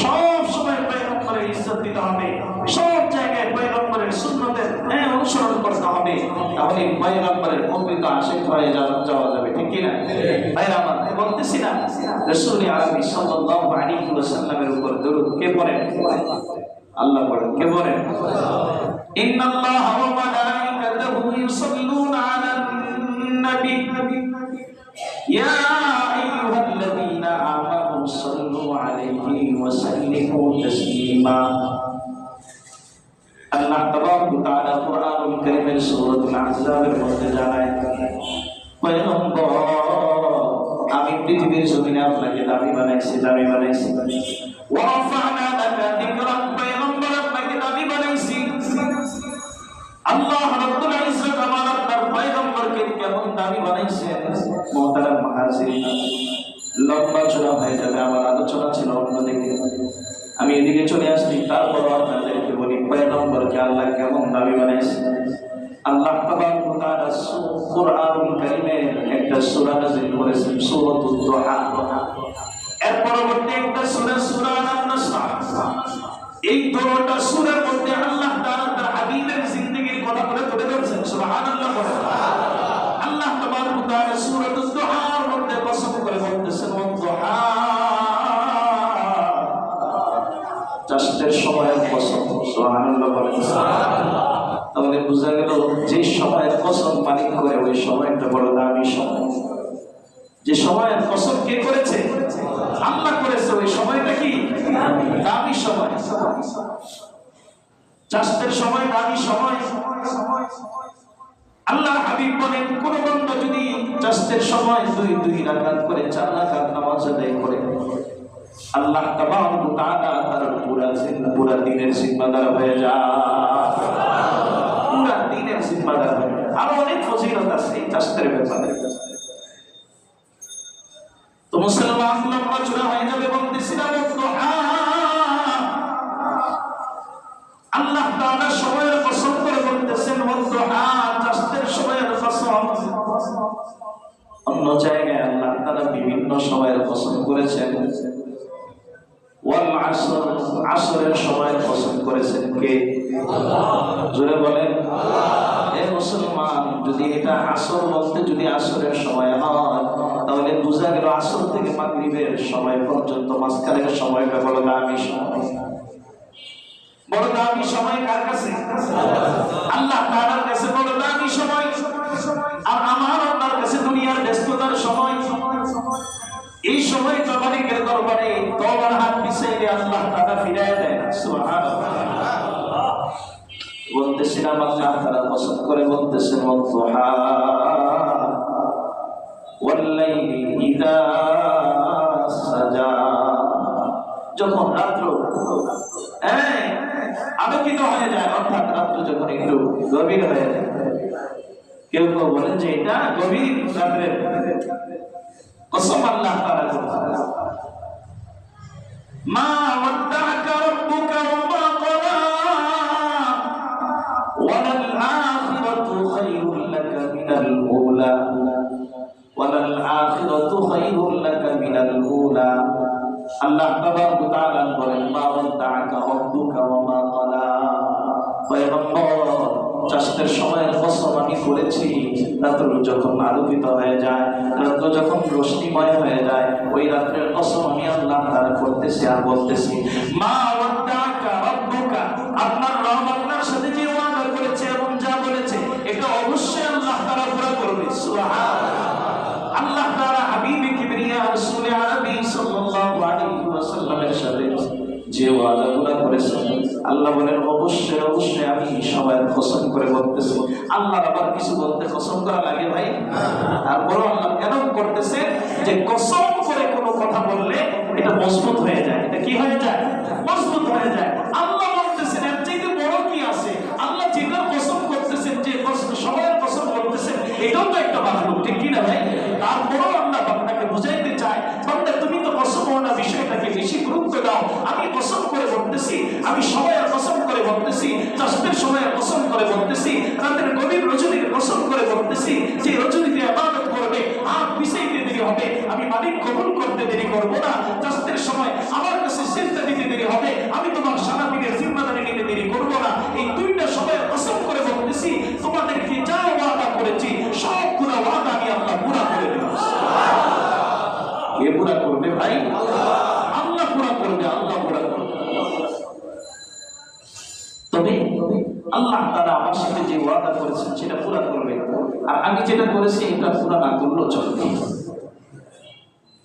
[SPEAKER 1] সব সময় পয়গম্বরের ইজ্জত দিতে হবে, সব জায়গায় পয়গম্বরের সুন্নতের অনুসরণ করতে হবে। তাহলে পয়গম্বরের প্রকৃত আশিক হয়ে যাওয়া যাবে, ঠিক কি না? ভাইরা আমার, বলতেছি না রাসূল আরবি সাল্লাল্লাহু আলাইহি ওয়াসাল্লামের উপর দরুদ কে পড়েন? আল্লাহ পড়েন। কে পড়েন? ইন্নাল্লাহা ওয়া মালাইকাতাহু ইউসাল্লুনা আলান নবী ইয়া আইয়ুহাল্লাযীনা আমানু সাল্লু আলাইহি ওয়া সাল্লিমু তাসলিমা। আল্লাহ তাবারক ওয়া তাআলা কুরআনুল কারীমের সূরাতুল আহজাবের মধ্যে জানায়, পয়গম্বর আমি পৃথিবীর জমিনে আপনাকে দামি বানাইছি, দামি বানাইছি। ওয়া রাফা'না লাকা যিকরাক, পয়গম্বর আপনাকে দামি বানাইছি। আল্লাহ রাব্বুল ইজ্জত আমার আপনার পয়গম্বরকে কেমন দামি বানাইছেন। মুহতারাম মুহাজিরিন, লম্বা চড়া হয়ে যাবে, আমার আলোচনা ছিল অন্যদিকে, আমি এদিকে চলে আসছি। তারপর আপনাদেরকে বলি পয়গম্বরকে আল্লাহ কেমন দামি বানাইছেন। আল্লাহ তাবারক ওয়া তাআলা কুরআনুল কারীমের একটা সূরা নাযিল করেছেন, সূরাতুদ দুহা। এর পরবর্তী একটা সূরা, সূরা আন-নাসর। এই দুটোটা সূরার মধ্যে আল্লাহ তাআলা তার হাবিবের জিন্দেগীর কথা বলে তুলে ধরেছেন। সুবহানাল্লাহ। আল্লাহ তাবারক ওয়া তাআলা সূরাতুদ দুহার মধ্যে কসম করে বলতেছেন, ওয়াদ-দুহা, চাষের সময়ের কসম। সুবহানাল্লাহ। তাহলে বোঝা গেল যে সময়ের কসম মালিক করে ওই সময়টা বড় দামি সময়। যে সময়ের কসম কে করেছে? আল্লাহ করেছে। ওই সময়টা কি দামি সময়। চাষের সময় দামি সময়। আল্লাহ হাবিব বলেন, কোন বান্দা যদি চাষের সময় দুই রাকাত করে 4 রাকাত নামাজ আদায় করে, আল্লাহ তাবারক ওয়া তাআলা তার পুরা দিনের জিম্মাদার হয়ে যায়। পুরা দিনের জিম্মাদার হয়ে যায়। আরো অনেক ফজিলত আছে এই চাষের ব্যাপারে। তো মুসলমান লম্বা চূড়া হয়ে যাবে। বলতেছিলাম আল্লাহ তাআলা সময়ের কসম করে বলতেছেন, চাষের সময়ের কসম। অন্য জায়গায় আল্লাহ তাআলা বিভিন্ন সময়ের কসম করেছেন। ওয়াল আসর, আসরের সময়ের কসম করেছেন কে? জোরে বলেন আল্লাহ। হে মুসলমান, যদি এটা আসর বলতে যদি আসরের সময় হয়, তাহলে বোঝা গেল আসর থেকে মাগরিবের সময় পর্যন্ত মাঝখানের সময়টা বড় দামি সময়। বড় দামি সময় কার কাছে? আল্লাহ তাআলার কাছে বড় দামি সময়। আর আমার আপনার কাছে দুনিয়ার ব্যস্ততার সময়। এই সময় তো মালিকের দরবারে তওবার হাত বিছাইলে আল্লাহ তাআলা ফিরায় দেয়। সুবহানাল্লাহ। বলতেছিলাম আল্লাহ তাআলা পছন্দ করে বলতেছেন ওয়াদুহা ওয়াল্লাইলি ইযা সাজা। যখন রাত্র আলোকিত হয়ে যায়, অর্থাৎ রাত্র যখন একটু গভীর হয়ে যায়, কেউ কেউ বলেন যে এটা গভীর রাত্রের কসম আল্লাহ তাআলা করছেন। মা ওয়াদ্দাআকা রাব্বুকা ওয়া মা ক্বালা ওয়ালাল আখিরাতু খায়রুল লাকা মিনাল উলা ওয়ালাল আখিরাতু খায়রুল লাকা মিনাল উলা। আল্লাহ তাবারক ওয়া তাআলা বলেন মা ওয়াদ্দাআকা রাব্বুকা ওয়া মা ক্বালা। পয়গম্বর, চাষের সময়ের কসম আমি করেছি, রাত্র যখন আলোকিত হয়ে যায়, রাত্র যখন রোশনিময় হয়ে যায়, ওই রাত্রের কসম আমি আল্লাহ তাআলা করতেছি আর বলতেছি মা ওয়াদ্দাআকা রাব্বুকা। আপনার রব আপনার সাথে যে ওয়াদা করেছে এবং যা বলেছে এটা অবশ্যই আল্লাহ তাআলা পুরো করবে। সুবহানাল্লাহ। আল্লাহ তাআলা হাবিবে কিবরিয়া রাসূল আরবি সাল্লাল্লাহু আলাইহি ওয়াসাল্লামের সাথে যে ওয়াদাগুলো করেছেন, আল্লাহ বলেন অবশ্যই অবশ্যই আমি সবার কসম করে বলতেছি। আল্লাহ আবার কিছু বলতে কসম করা লাগে ভাই? আর বড় আল্লাহ কেন করতেছে যে কসম করে কোনো কথা বললে এটা মজবুত হয়ে যায়। এটা কি হয়ে যায়? মজবুত হয়ে যায়। আল্লাহ বলতেছেন এর চাইতে বড় কি আছে? আল্লাহ যেটা কসম করতেছেন, যে সবার কসম করতেছেন, এটাও তো একটা মাহলুক, ঠিক কি না ভাই? তারপরও আল্লাহ বান্দাকে বুঝাইতে চায়, বান্দা তুমি তো কসম না বিষয়টাকে বেশি গুরুত্ব দাও। আমি কসম করে বলতেছি, আমি সবাইয়ের কসম করে বলতেছি, চাষের সময়ের কসম করে বলতেছি, রাতের গভীর রজনীর কসম করে বলতেছি, যে রজনীতে ইবাদত করবে আর বিষয়তে দেরি হবে, আমি মালিক কবুল করতে দেরি করবো না। চাষের সময় আমার কাছে সিজদা দিতে দেরি হবে, আমি তোমার সারাদিনের জিম্মাদারি নিতে দেরি করবো না। এই দুইটা সময়ের কসম করে বলতেছি, তোমাদেরকে যা ওয়াদা করেছি সবগুলো ওয়াদা আমি আল্লাহ পুরা করে দেব। কে পুরা করবে ভাই? আল্লাহ পুরা করবে, আল্লাহ পুরা করবে। তবে আল্লাহ তাআলা আমার সাথে যে ওয়াদা করেছেন সেটা পুরা করবে। আর আমি যেটা করেছি এটা পুরা না করলেও চলবে,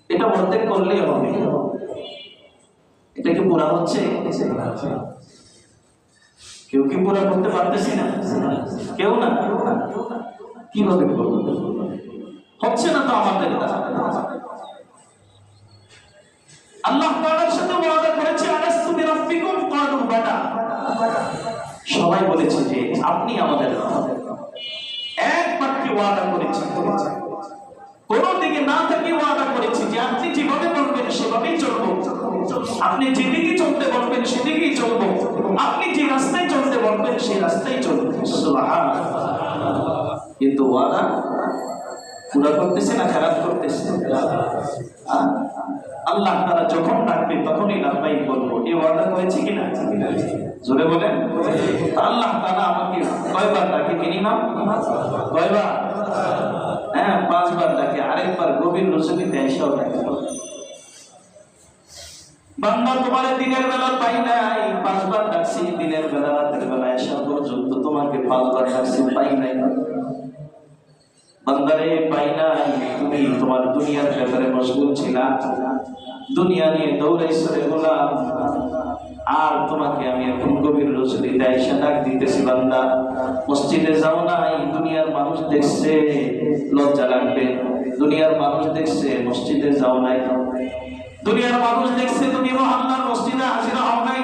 [SPEAKER 1] এটা অর্ধেক করলেই হবে। এটা কি পুরা হচ্ছে? কেউ কি পুরা করতে পারতেছি না? কেউ না। কিভাবে করবো? হচ্ছে না তো আমাদের দ্বারা। আল্লাহ তাআলার সাথে ওয়াদা করেছে আলাস্তু বিরাব্বিকুম ক্বালু বালা। সবাই বলেছে যে আপনি আমাদের রব। একমাত্র ওয়াদা করেছি, কোন দিকে না থেকে ওয়াদা করেছি যে আপনি যেভাবে বলবেন সেভাবেই চলবো, আপনি যেদিকে চলতে বলবেন সেদিকেই চলবো, আপনি যে রাস্তায় চলতে বলবেন সেই রাস্তায় চলবো। সুবহানাল্লাহ। কিন্তু ওয়াদা পুরা করতেছে না খারাপ করতেছে? আল্লাহ তাআলা যখন ডাকবে তখনই লাব্বাইক বলবো। এই ওয়াদা করেছি কিনা? জোরে বলেন। আল্লাহ তাআলা আমাকে কয়বার ডাকে মিনিমাম? কয়বার? হ্যাঁ, 5 বার ডাকে। আরেকবার গভীর রজনীতে এসেও ডাকে, বান্দা তোমার দিনের বেলা পাই নাই, 5 বার ডাকছি। দিনের বেলা রাতের বেলা এসা পর্যন্ত তোমাকে 5 বার ডাকছি, পাই নাই। বান্দারে পাই নাই, তুমি তোমার দুনিয়ার ব্যাপারে মশগুল ছিলা, দুনিয়া নিয়ে দৌড়াইছো রে গোলাম। আর তোমাকে আমি এখন গভীর রজনীতে এসে ডাক দিতেছি, বান্দা মসজিদে যাও নাই, দুনিয়ার মানুষ দেখছে লজ্জা লাগবে। দুনিয়ার মানুষ দেখছে মসজিদে যাও নাই, দুনিয়ার মানুষ দেখছে তুমি মহল্লার মসজিদে হাজিরা হও নাই,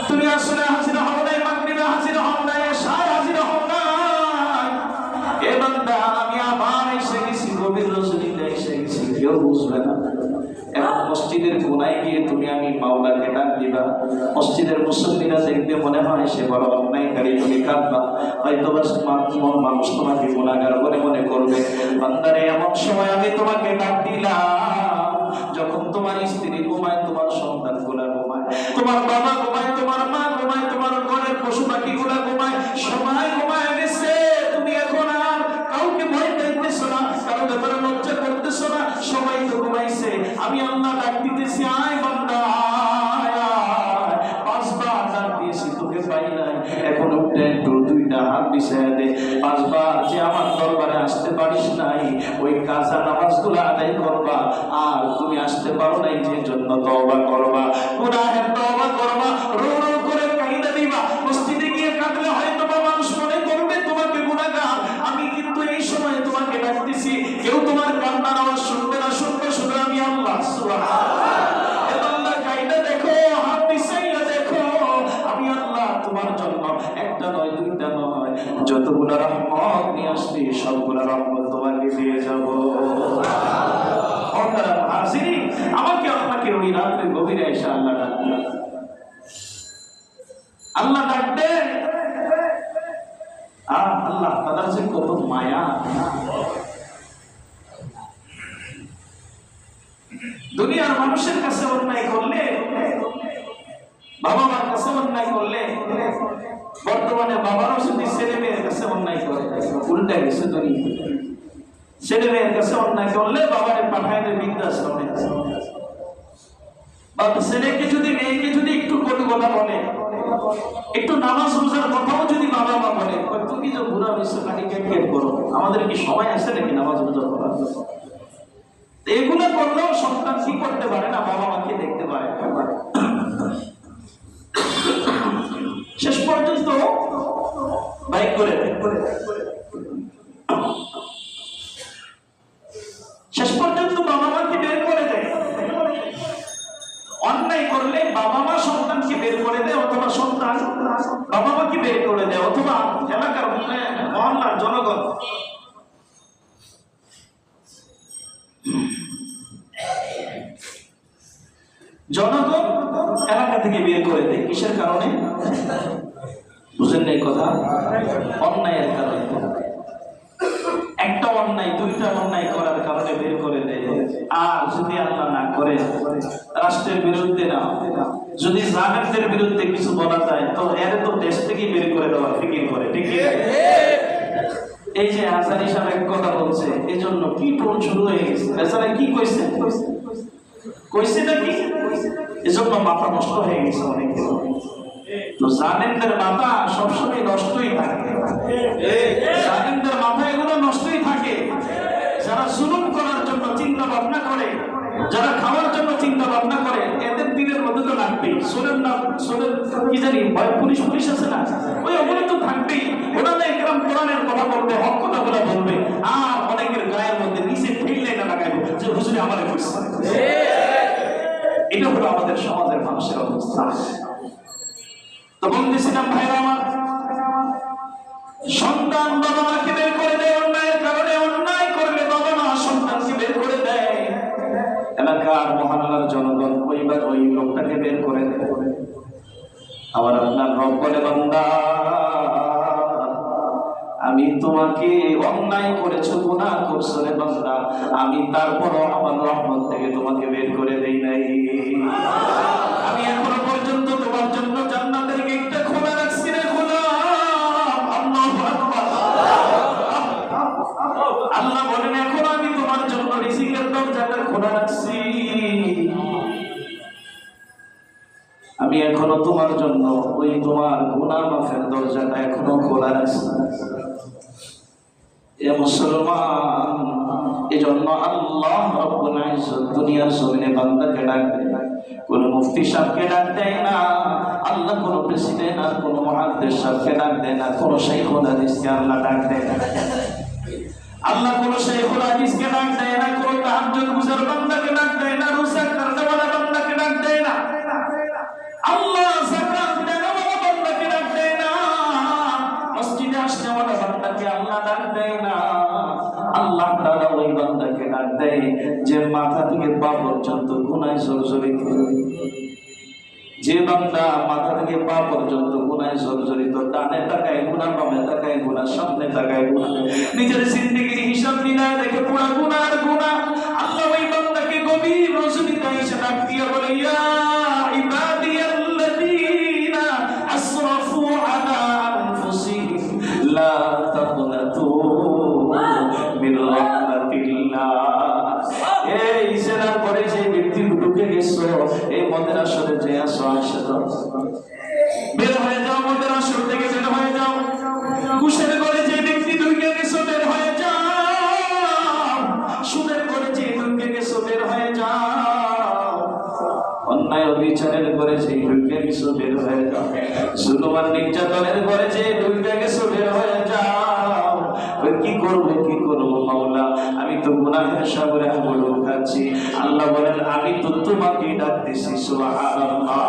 [SPEAKER 1] তুমি আসলে হাজিরা হও নাই, মাগরিবে হাজিরা হও নাই, এশায় হাজিরা হও নাই। এ বান্দা আমি আবার এসে গেছি, গভীর রজনীতে এসে গেছি, কেউ বুঝবে না। এখন মসজিদের কোনায় গিয়ে তুমি আমি মাওলাকে ডাক দিবা, মসজিদের মুসল্লিরা দেখবে মনে হয় সে বড় অন্যায়কারী, তুমি কাঁদবা, হয়তো মানুষ তোমাকে গুনাহগার বলে মনে করবে। বান্দারে এমন সময় আমি তোমাকে ডাক দিলাম যখন তোমার স্ত্রী ঘুমায়, তোমার সন্তান গুলা ঘুমায়, তোমার বাবা ঘুমায়, তোমার মা ঘুমায়, তোমার ঘরের পশু পাখি গুলা ঘুমায়, সবাই ঘুমায় গেছে। তুমি এখন আর কাউকে ভয় পাইতেছো না, কারো ব্যাপারে লজ্জা করতেছো না, তোকে পাই নাই, এখন উঠে একটু দুইটা হাত বিছায়া দে। 5 বার যে আমার দরবারে আসতে পারিস নাই, ওই কাজা নামাজগুলো আদায় করবা। আর তুমি আসতে পারো নাই যে জন্য তওবা করবা, গুনাহের তওবা করবা, রো রো করে কাইদা দিবা। মসজিদে গিয়ে কাঁদলে হয়তো মানুষ মনে করবে তোমাকে গুনাহগার। আমি কিন্তু এই সময় তোমাকে ডাকতেছি, কেউ তোমার কান্নার আওয়াজ শুনবে না, শুনবে শুধু আমি আল্লাহ। সুবহানাল্লাহ। এ বান্দা কাইদা দেখো, হাত বিছাইয়া দেখো, আমি আল্লাহ তোমার জন্য একটা নয় দুইটা নয় যতগুলো রহমত নিয়ে আসছি সবগুলো রহমত তোমাকে দিয়ে যাব। আমাকে আপনাকে ওই রাত্রে গভীরে এসে আল্লাহ ডাকবে, আল্লাহ ডাকবে। আল্লাহ তাদের যে কত মায়া। দুনিয়ার মানুষের কাছে অন্যায় করলে, বাবা মার কাছে অন্যায় করলে, বর্তমানে বাবারও যদি ছেলে মেয়ের কাছে অন্যায় করে, উল্টা গেছে দুনিয়া। ছেলে মেয়ের কাছে অন্যায় করলে বাবারে পাঠায় দেয় বৃদ্ধাশ্রমে। বাবা ছেলেকে যদি মেয়েকে যদি একটু কটু কথা বলে, একটু নামাজ রোজার কথাও যদি বাবা মা বলে, তুমি যে বুড়া হয়েছে খালি কেট করো, আমাদের কি সময় আছে নাকি নামাজ রোজা করার? এগুলো করলেও সন্তান কি করতে পারে না, বাবা মাকে দেখতে পারে। শেষ পর্যন্ত বাইক করে শেষ পর্যন্ত বাবা মাকে বের করে দেয়। অন্যায় করলে বাবা মা সন্তানকে বের করে দেয়, অথবা সন্তান বাবা মাকে বের করে দেয়, অথবা এলাকার মহল্লার জনগণ। জনগণ এলাকা থেকে বের করে দেয়। কিসের কারণে বুঝেন না এই কথা? অন্যায়ের কারণে। একটা অন্যায় দুইটা অন্যায় করার কারণে বের করে দেয়। আর যদি আল্লাহ না করে, রাষ্ট্রের বিরুদ্ধে না, যদি জালেমদের বিরুদ্ধে কিছু বলা যায়, তো এর তো দেশ থেকে বের করে দেওয়ার ফিকির করে। ঠিক আছে? এই যে আসারি সাহেব কথা বলছে, এই জন্য কি টোন শুরু হয়ে গেছে। বেচারা কি কইছে কইছে নাকি, এজন্য মাথা নষ্ট হয়ে গেছে অনেক। তো জালেমদের মাথা সবসময় নষ্টই থাকে, জালেমদের মাথা এগুলো নষ্টই থাকে। যারা জুলুম করার জন্য চিন্তা ভাবনা করে, যারা খাওয়ার জন্য চিন্তা ভাবনা করে, এদের দিনের মধ্যে তো লাগবেই। সোরের নাম সোরের কি জানি পুলিশ পুলিশ আছে না, ওই ওগুলো তো থাকবেই। ওনারা একদম কোরআনের কথা বলবে, হক কথা বলবে। আর অনেকের গায়ের মধ্যে নিচে ঠেললে না লাগাইবো যে হুজুরে আমারে কইছে। এটা হলো আমাদের সমাজের মানুষের অবস্থা। তো বলতেছিলাম ভাইরা আমার, সন্তান বাবা মাকে বের করে দেয় অন্যায়ের কারণে। অন্যায় করলে বাবা মা সন্তানকে বের করে দেয়। এলাকার মহল্লার জনগণ পরিবার ওই লোকটাকে বের করে দেয়। আবার আপনার রব বলে, বান্দা আমি তোমাকে অন্যায় করেছো, গুনাহ করছো রে বান্দা, আমি তারপরও আমার রহমত থেকে তোমাকে বের করে দেই নাই। আমি এখনো পর্যন্ত তোমার জন্য জান্নাতের গেটটা খোলা রাখছি রে গোলাম। আল্লাহু আকবার। আল্লাহ বলেন, এখন আমি তোমার জন্য রিজিকের দরজাটা খোলা রাখছি। আমি এখনো তোমার জন্য ওই তোমার গুনাহ মাফের দরজাটা এখনো খোলা রাখছি। এ মুসলমান, এজন্য আল্লাহ রাব্বুল ইজ্জত দুনিয়ার জমিনে বান্দাকে ডাক দেয়, কোন মুফতি সাহেবকে ডাক দেয় না। আল্লাহ কোন প্রেসিডেন্ট আর কোন মুহাদ্দিস সাহেবকে ডাক দেয় না, কোন শাইখুল হাদিসকে আল্লাহ ডাক দেয় না। আল্লাহ কোন শাইখুল হাদিসকে ডাক দেয় না, কোন তাহাজ্জুদ গুজার বান্দাকে ডাক দেয় না, রোজা করনেওয়ালা বান্দাকে ডাক দেয় না। আল্লাহ যাকাত দেওয়ালা বান্দাকে ডাক দেয় না, মসজিদে আসনেওয়ালা বান্দাকে আল্লাহ ডাক দেয় না। আল্লাহ তাআলা ওই বান্দাকে ডাক দেয় যে মাথা থেকে পা পর্যন্ত গুনাহে জর্জরিত। যে বান্দা মাথা থেকে পা পর্যন্ত গুনাহে জর্জরিত, ডানে তাকায় গুনাহ, বামে তাকায় গুনাহ, সামনে তাকায় গুনাহ, নিজের জিন্দেগির হিসাব মিলায় দেখে পুরা গুনাহ আর গুনাহ। আল্লাহ ওই বান্দাকে গভীর রজনীতে এসে ডাক দিয়ে বলে, ইয়া ইবাদিয়াল্লাযীনা আসরাফু আলা আনফুসিহিম লা তাকনাতু মিন রাহমাতিল্লাহ। এই জেনার পরে যে ব্যক্তি ঢুকে গেছো, এই মদের আসরে যে আসো, আসো বের হয়ে যাও। তোমার নির্যাতনের ঘরে যে ডুবে গেছো, বের হয়ে যাও। কি করবো মাওলা, আমি তো গুনাহের সাগরে হাবুডুবু খাচ্ছি। আল্লাহ বলেন, আমি তো তোমাকে ডাকতেছি, সুবহানাল্লাহ।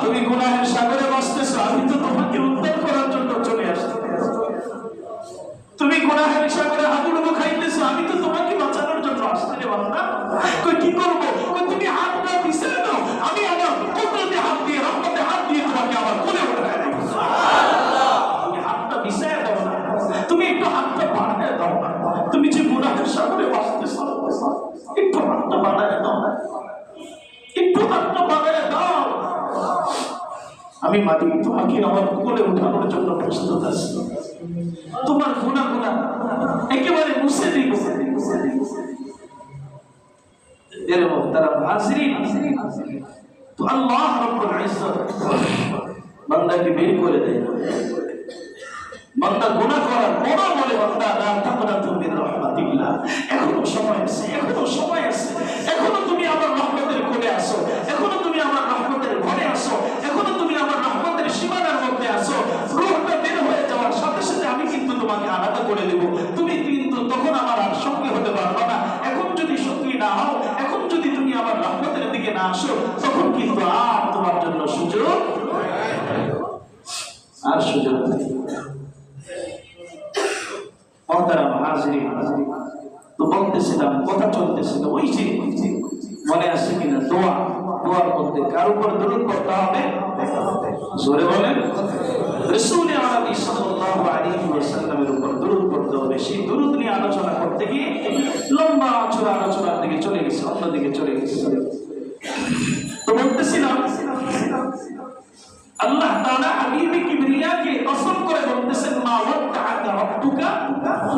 [SPEAKER 1] তুমি গুনাহের সাগরে ভাসতেছো, আমি তো তোমাকে উদ্ধার করার জন্য চলে আসছি। তুমি গুনাহের সাগরে হাবুডুবু খাইতেছো, আমি তো তোমাকে বাঁচানোর জন্য আসছি রে বান্দা। কি করবো? তুমি হাতটা পিছিয়ে দাও, আমি আমার কুদরতে হাত দিয়ে, রহমতে হাত দিয়ে তোমাকে আমার কোলে উঠায় দেব। তুমি হাতটা পিছিয়ে দাও না, তুমি একটু হাতটা বাড়ায় দাও না। তুমি যে গুনাহের সাগরে ভাসতেছো, একটু হাতটা বাড়ায় দাও না, একটু হাতটা বাড়ায় দাও। আমি মাটি তোমাকে আমার কোলে উঠানোর জন্য প্রস্তুত আছি। তোমার গুনাহগুলো একেবারে মুছে দিব। এর মুহতারাম হাজরিন, তো আল্লাহ রাব্বুল ইজ্জত বান্দাকে বের করে দেয়। বান্দা গুনাহ করার পরও বলে, বান্দা লা তাকনাতু মির রাহমাতিল্লাহ, এখনো সময় আছে, এখনো সময় আছে, এখনো তুমি আমার রহমতের কোলে আসো, এখনো তুমি আমার রহমতের ঘরে আসো, এখনো তুমি আমার রহমতের সীমানার মধ্যে আসো। রূহটা বের হয়ে যাওয়ার সাথে সাথে আমি কিন্তু তোমাকে আলাদা করে দেব। তুমি কিন্তু তখন আমার আর সঙ্গী হতে পারবে না। এখন যদি সঙ্গী না হও, এখন যদি তুমি আমার রহমতের দিকে না আসো, তখন কিন্তু আর তোমার জন্য সুযোগ নেই। তো বলতেছিলাম, কথা চলতেছিল, ওই যে মনে আসছে কিনা, দোয়ার মধ্যে কার উপর দরুদ পড়তে হবে? জোরে বলেন, রাসূল আরবি সাল্লাল্লাহু আলাইহি ওয়াসাল্লামের উপর দরুদ পড়তে হবে। সেই দরুদ নিয়ে আলোচনা করতে গিয়ে লম্বা আলোচনার দিকে চলে গেছে, অন্যদিকে চলে গেছে। তো বলতেছিলাম, আল্লাহ তাআলা হাবিবে কিবরিয়াকে কসম করে বলতেছেন, মা ওয়াদ্দাআকা রাব্বুকা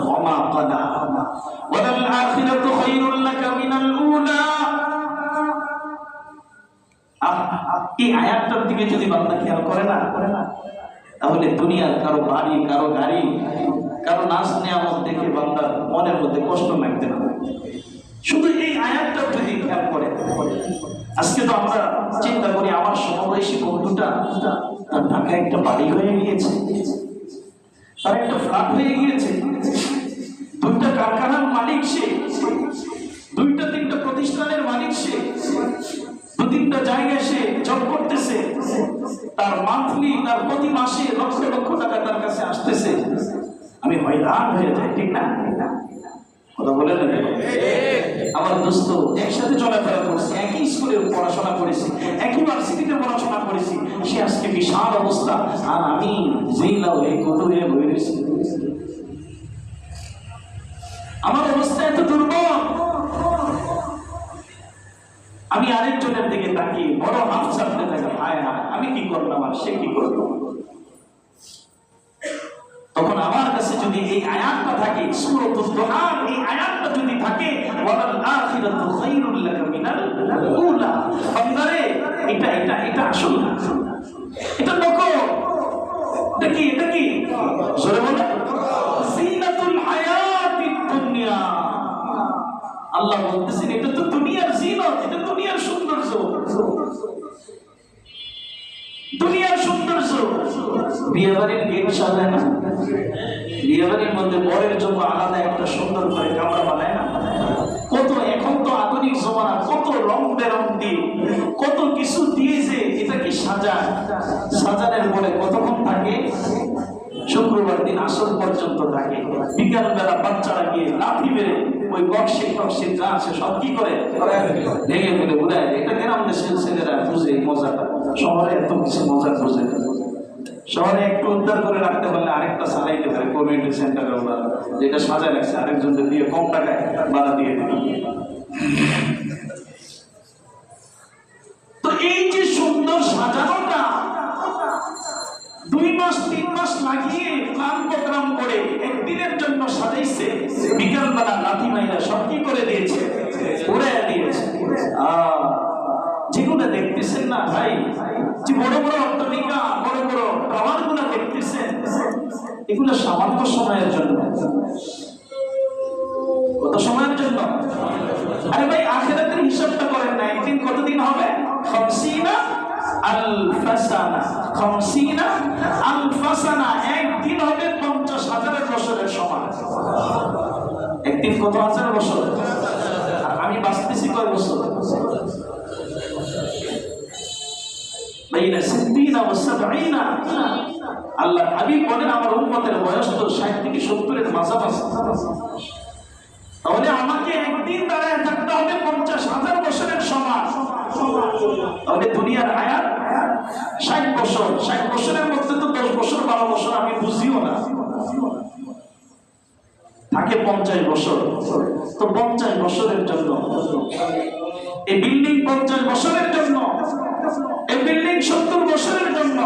[SPEAKER 1] ওয়া মা ক্বালা ওয়ালাল আখিরাতু খায়রুল লাকা মিনাল উলা। এই আয়াতটার দিকে যদি বান্দা খেয়াল করে না, তাহলে দুনিয়ার কারো বাড়ি, কারো গাড়ি, কারো নাচ নেয়ামত দেখে বান্দার মনের মধ্যে কষ্ট লাগতে না। শুধু এই আয়াতটা যদি খেয়াল করে, আজকে তো আমরা চিন্তা করি, আমার সমবয়সী বন্ধুটা তার ঢাকায় একটা বাড়ি হয়ে গিয়েছে, তার একটা ফ্ল্যাট হয়ে গিয়েছে, দুইটা কারখানার মালিক সে, দুইটা তিনটা প্রতিষ্ঠানের মালিক সে, দু তিনটা জায়গায় সে জব করতেছে, তার মান্থলি, তার প্রতি মাসে লক্ষ লক্ষ টাকা তার কাছে আসতেছে। আমি হয়রান হয়ে যাই, ঠিক না? কথা বলে না? আমার দোস্ত একসাথে চলাফেরা করছি, একই স্কুলে পড়াশোনা করেছি, একই ভার্সিটিতে পড়াশোনা করেছি, সে আজকে বিশাল অবস্থা, আর আমি জিলাও এই কত হয়ে বই রয়েছি। আমার অবস্থা এত দুর্বল। আমি আরেকজনের দিকে তাকিয়ে বড় হাফ ছাড়তে থাকি, হায় হায় আমি কি করলাম আর সে কি করলো। তখন আমার কাছে যদি এই আয়াতটা থাকে, সূরাতুল দুহার এই আয়াতটা যদি থাকে, ওয়ালাল আখিরাতু খায়রুল লাকা মিনাল উলা, বান্দারে এটা আসল না, এটা নকল। এটা কি জোরে বলে, জিনাতুল হায়াতিদ দুনিয়া। আল্লাহ বলতেছেন, এটা তো দুনিয়ার জিনত, এটা দুনিয়ার সৌন্দর্য, দুনিয়ার সৌন্দর্য। বিয়েবাড়ির গেট সাজায় না, বিয়েবাড়ির মধ্যে বরের জন্য আলাদা একটা সুন্দর করে কামরা বানায় না? কত, এখন তো আধুনিক জমানা, কত রং বেরং দিয়ে, কত কিছু দিয়ে যে এটাকে সাজায়। সাজানোর পরে কতক্ষণ থাকে? শুক্রবার দিন আসর পর্যন্ত থাকে। বিকাল বেলা বাচ্চারা গিয়ে লাঠি মেরে ওই কক্সে যা আছে সব কি করে ভেঙে ফেলে উড়ায়। এটা গ্রাম দেশের ছেলেরা বুঝে মজাটা, শহরে এত কিছু মজা বুঝে না। শহরে একটু উদ্ধার করে রাখতে পারলে আরেকটা সাজাইতে পারে, কমিউনিটি সেন্টারে ওরা যেটা সাজায় রাখছে আরেকজনকে দিয়ে কম টাকায় ভাড়া দিয়ে দিল। তো এই যে সুন্দর সাজানোটা 2 মাস 3 মাস লাগিয়ে প্ল্যান প্রোগ্রাম করে একদিনের জন্য সাজাইছে, বিকালবেলা লাঠি মাইরা সব কি করে দিয়েছে, উড়াইয়া দিয়েছে। যেগুলো দেখতেছেন না ভাই, যে বড় বড় অট্টালিকা, বড় বড় টাওয়ার গুলা দেখতেছেন, এগুলো সামান্য সময়ের জন্য। কত সময়ের জন্য? আরে ভাই আখিরাতের হিসাবটা করেন না, একদিন কতদিন হবে? 50 আলফাসানা, 50 আলফাসানা, একদিন হবে 50,000 বছরের সমান। একদিন কত হাজার বছর? আমি বাঁচতেছি কয় বছর? আল্লাহ হাবিব বলেন আমার উম্মতের বয়স তো 60 থেকে 70 এর মাঝামাঝি। তাহলে আমাকে একদিন দাঁড়ায় থাকতে হবে 50,000 বছরের সমান। তাহলে দুনিয়ার হায়াত 60 বছর। 60 বছরের মধ্যে তো 10 বছর 12 বছর আমি বুঝিও না, থাকে 50 বছর। তো 50 বছরের জন্য এই বিল্ডিং, 50 বছরের জন্য এই বিল্ডিং, 70 বছরের জন্য।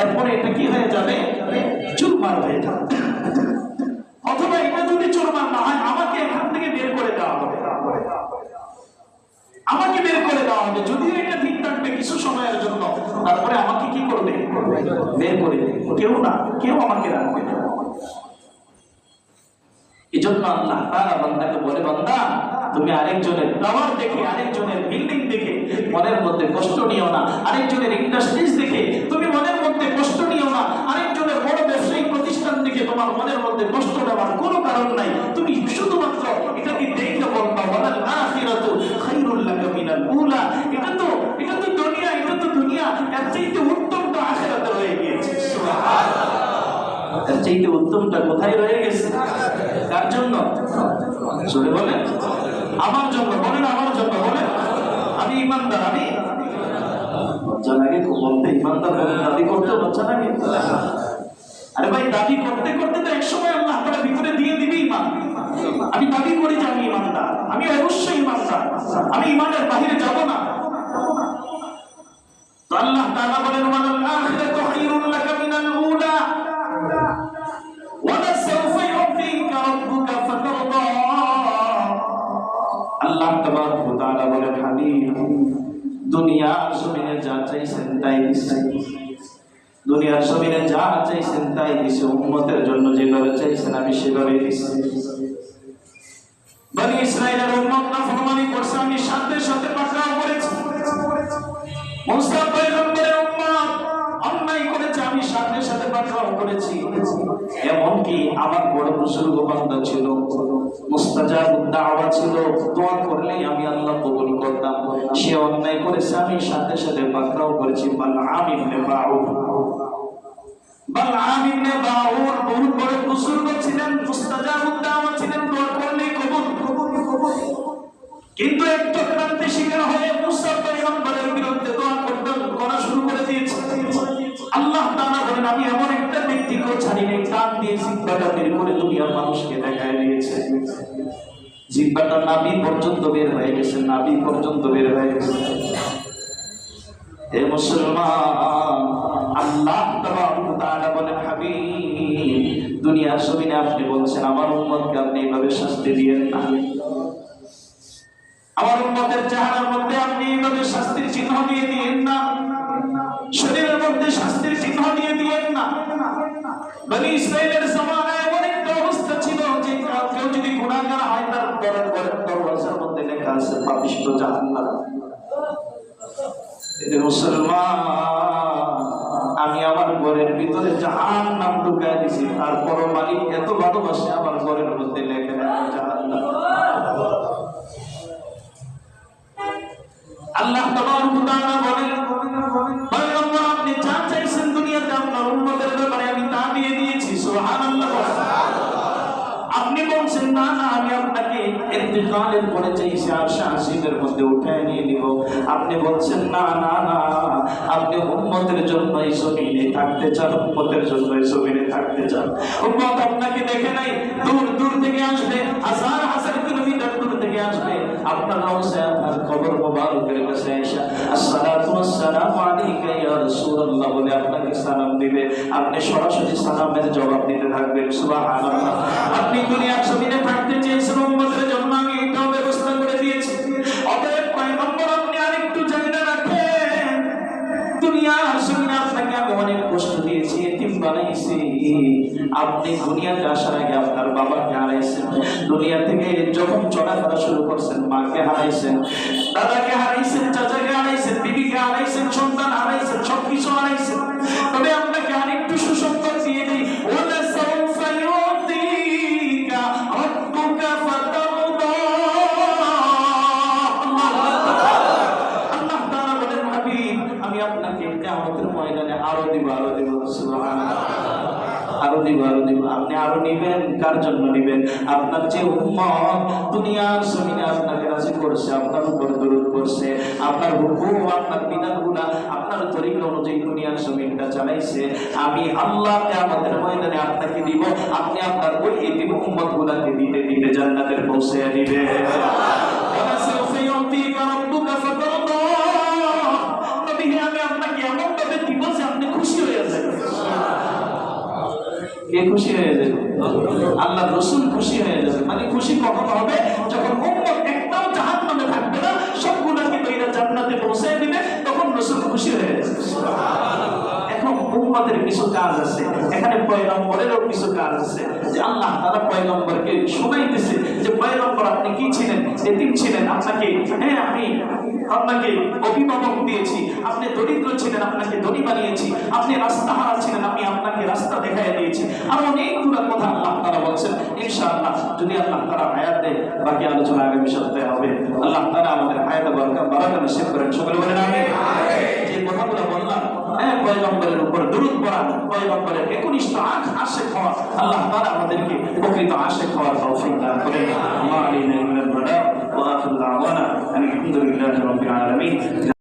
[SPEAKER 1] এরপরে এটা কি হয়ে যাবে? চুরমার হয়ে যাবে। অথবা এটা যদি চুরমার না হয়, আমাকে এখান থেকে বের করে দেওয়া হবে। আমাকে বের করে দেওয়া হবে, যদিও এটা ঠিক থাকবে কিছু সময়ের জন্য। তারপরে আমাকে কি করবে? বের করে দেবে। কেউ না, কেউ আমাকে রাখবে না। এই জন্য আল্লাহ তাআলা বান্দাকে বলে, বান্দা তুমি আরেকজনের টাওয়ার দেখে, আরেকজনের বিল্ডিং দেখে মনের মধ্যে কষ্ট নিও না। আরেকজনের ইন্ডাস্ট্রিজ দেখে তুমি মনের মধ্যে কষ্ট নিও না। আরেকজনের বড় ব্যবসায়িক প্রতিষ্ঠান দেখে তোমার মনের মধ্যে কষ্ট নেওয়ার কোনো কারণ নাই। তুমি শুধুমাত্র এটাকে দেখে বলবা, ওয়ালাল আখিরাতু খায়রুল লাকা মিনাল উলা। এটা তো দুনিয়া, এটা তো দুনিয়া, এর চাইতে উত্তম তো আখিরাতে রয়ে গিয়েছে। সুবহানাল্লাহ। এর চাইতে উত্তমটা কোথায় রয়ে গেছে? কার জন্য? জোরে বলেন, আমার জন্য। বলেন আমার জন্য। বলেন আমি ইমানদার। আমি লজ্জা লাগে বলতে, ইমানদার বলে দাবি করতে লজ্জা লাগে? আরে ভাই, দাবি করতে করতে তো একসময় আল্লাহ তাআলা ভিতরে দিয়ে দিবে ইমান। আমি দাবি করি যে আমি ইমানদার, আমি অবশ্যই ইমানদার, আমি ইমানের বাহিরে যাব না। তো আল্লাহ তাআলা বলেন, ওয়ালাল আখিরাতু খায়রুল লাকা মিনাল উলা ওয়ালা সাওফা ইউতিকা রাব্বুকা ফাতারদা। আল্লাহ তাবারক ওয়া তাআলা বলেন, হাবিব দুনিয়ার জমিনে যা চাইছেন তাই দিয়েছেন। দুনিয়ার জমিনে যা চাইছেন তাই দিয়েছে। উম্মতের জন্য যেভাবে চাইছেন আমি সেভাবে দিয়েছি। বনি ইসরাইলের উম্মত নাফরমানি করছে, আমি সাথে সাথে পাকড়াও করেছি। মুসা পয়গম্বরের উম্মত অন্যায় করেছে, আমি সাথে সাথে পাকড়াও করেছি। এমনকি আমার বড় বুজুর্গ বান্দা ছিল, মুস্তাজাবুদ দাওয়া ছিল, দোয়া করলেই আমি আল্লাহ কবুল করতাম। সে অন্যায় করেছে, আমি সাথে সাথে পাকড়াও করেছি। বালআম ইবনে বাউর, বালআম ইবনে বাউর বহুত বড় বুজুর্গ ছিলেন, মুস্তাজাবুদ দাওয়া ছিলেন, দোয়া করলেই কবুল। কিন্তু একটু ক্রান্তি শিকার হয়ে মুসা পয়গম্বরের বিরুদ্ধে দোয়া করা শুরু করে দিয়েছে। আল্লাহ তাআলা বলেন, আমি এমন একটা ব্যক্তিকে ছাড়িনি, কান দিয়ে জিহ্বাটা বের করে দুনিয়ার মানুষকে দেখায় দিয়েছে। জিহ্বাটা নাভি পর্যন্ত বের হয়ে গেছে, নাভি পর্যন্ত বের হয়ে গেছে। হে মুসলমান, আল্লাহ তাআলা বলেন, হাবিব দুনিয়ার জমিনে আপনি বলছেন আমার উম্মতকে আপনি এইভাবে শাস্তি দিয়েন না। আমার উম্মতের চেহারার মধ্যে আপনি এইভাবে শাস্তির চিহ্ন দিয়ে দিয়েন না, শরীরের মধ্যে শাস্তির চিহ্ন দিয়ে দিয়েন না। বনি ইসরাইলের জামানায় এমন একটা অবস্থা ছিল যে কেউ যদি গুনাহগার হয় তার দরওয়াজার মধ্যে লেখা আছে পাপিষ্ঠ জাহান্নাম। এতে মুসলমান, আমি আমার ঘরের ভিতরে জাহান্নাম ঢুকায় দিছি, তারপরও মালিক এত ভালোবাসে আমার ঘরের মধ্যে লেখে রাখে জাহান্নাম। আল্লাহ তাবারক ওয়া তাআলা বলেন, পয়গম্বর আপনি যা চাইছেন দুনিয়াতে আপনার উম্মতের ব্যাপারে আমি তা দিয়ে দিয়েছি। সুবহানাল্লাহ। আপনি বলছেন না না, আমি আপনাকে ইন্তিকালের পরে চাইছি আরশে আসিমের মধ্যে উঠায় নিয়ে নিব। আপনি বলছেন না না না, আপনি উম্মতের জন্য এই জমিনে থাকতে চান, উম্মতের জন্য এই জমিনে থাকতে চান। উম্মত আপনাকে দেখে নাই, দূর দূর থেকে আসবে, হাজার হাজার কিলোমিটার দূর থেকে আসবে, আপনার রওজা আর কবর মোবারকের কাছে এসে আসসালাতু ওয়াসসালামু আলাইকা ইয়া রাসূলুল্লাহ বলে আপনাকে সালাম দিবে। আপনি সরাসরি সালামের জবাব দিতে থাকবেন। সুবহানাল্লাহ। আপনি দুনিয়ার জমিনে থাকতে চেয়েছেন, উম্মতের জন্য আমি এটাও ব্যবস্থা করে দিয়েছি। অতএব পয়গম্বর আপনি আরেকটু জায়গা রাখেন। দুনিয়ার জমিনে আপনাকে আমি অনেক কষ্ট দিয়েছি, এতিম বানাইছি। আপনি দুনিয়াতে আসার আগে আপনার বাবাকে হারাইছেন, দুনিয়া থেকে যখন চলাফেরা শুরু করছেন মাকে হারাইছেন, দাদাকে হারাইছেন, চাচাকে হারাইছেন, বিবিকে হারাইছেন, সন্তান আরো দিব আরো দিব। আপনি আরো নিবেন, কার জন্য নিবেন? আপনার যে উম্মত দুনিয়ার জমিনে আপনাকে রাজি করছে, আপনার উপর দরুদ করছে, আপনার হুকুম আপনার বিধানগুলা আপনার তরিকা অনুযায়ী দুনিয়ার জমিনটা চালাইছে, আমি আল্লাহ কিয়ামতের ময়দানে আপনাকে দিব, আপনি আপনার ওই এতিম উম্মত গুলাকে দিতে দিতে জান্নাতের পৌঁছে দিবে। আমি আপনাকে এমন ভাবে দিব যে আপনি খুশি হয়ে যাবেন। কে খুশি হয়ে যাবে? আল্লাহ রসুল খুশি হয়ে যাবে। মানে খুশি কখন হবে? যখন উম্মত একটাও জাহান্নামে থাকবে না, সবগুলোকে কইরা জান্নাতে পৌঁছে দিবে, তখন রসুল খুশি হয়ে যাবে। এখন উম্মতের কিছু কাজ আছে, এখানে পয়গম্বরেরও কিছু কাজ আছে, যে আল্লাহ তাআলা পয়গম্বরকে শোনাইতেছে যে পয়গম্বর আপনি কি ছিলেন? এতিম ছিলেন, আপনাকে আমি আপনাকে অভিভাবক দিয়েছি, আপনি দরিদ্র ছিলেন, আপনাকে ধনী বানিয়েছি, আপনি রাস্তাহারা ছিলেন, আমি আপনাকে রাস্তা দেখাই দিয়েছি। আর অনেকগুলো কথা আল্লাহ তাআলা বলছেন। ইনশাআল্লাহ যদি আল্লাহ তাআলা হায়াত দেয়, বাকি আলোচনা আগামী সপ্তাহে হবে। আল্লাহ তাআলা আমাদের হায়াতে বারাকা নসিব করেন। সকলে বলেন আমিন। যে কথাগুলো বললাম, পয়গম্বরের উপর দরুদ পড়া, পয়গম্বরের 19 আশিক হওয়া, আল্লাহ তাআলা আমাদেরকে প্রকৃত আশিক হওয়ার তৌফিক দান করেন। আল্লাহ আলাইনা ইল্লাল বালাগ ওয়া আখিরু দাওয়ানা আলহামদুলিল্লাহি রাব্বিল আলামিন।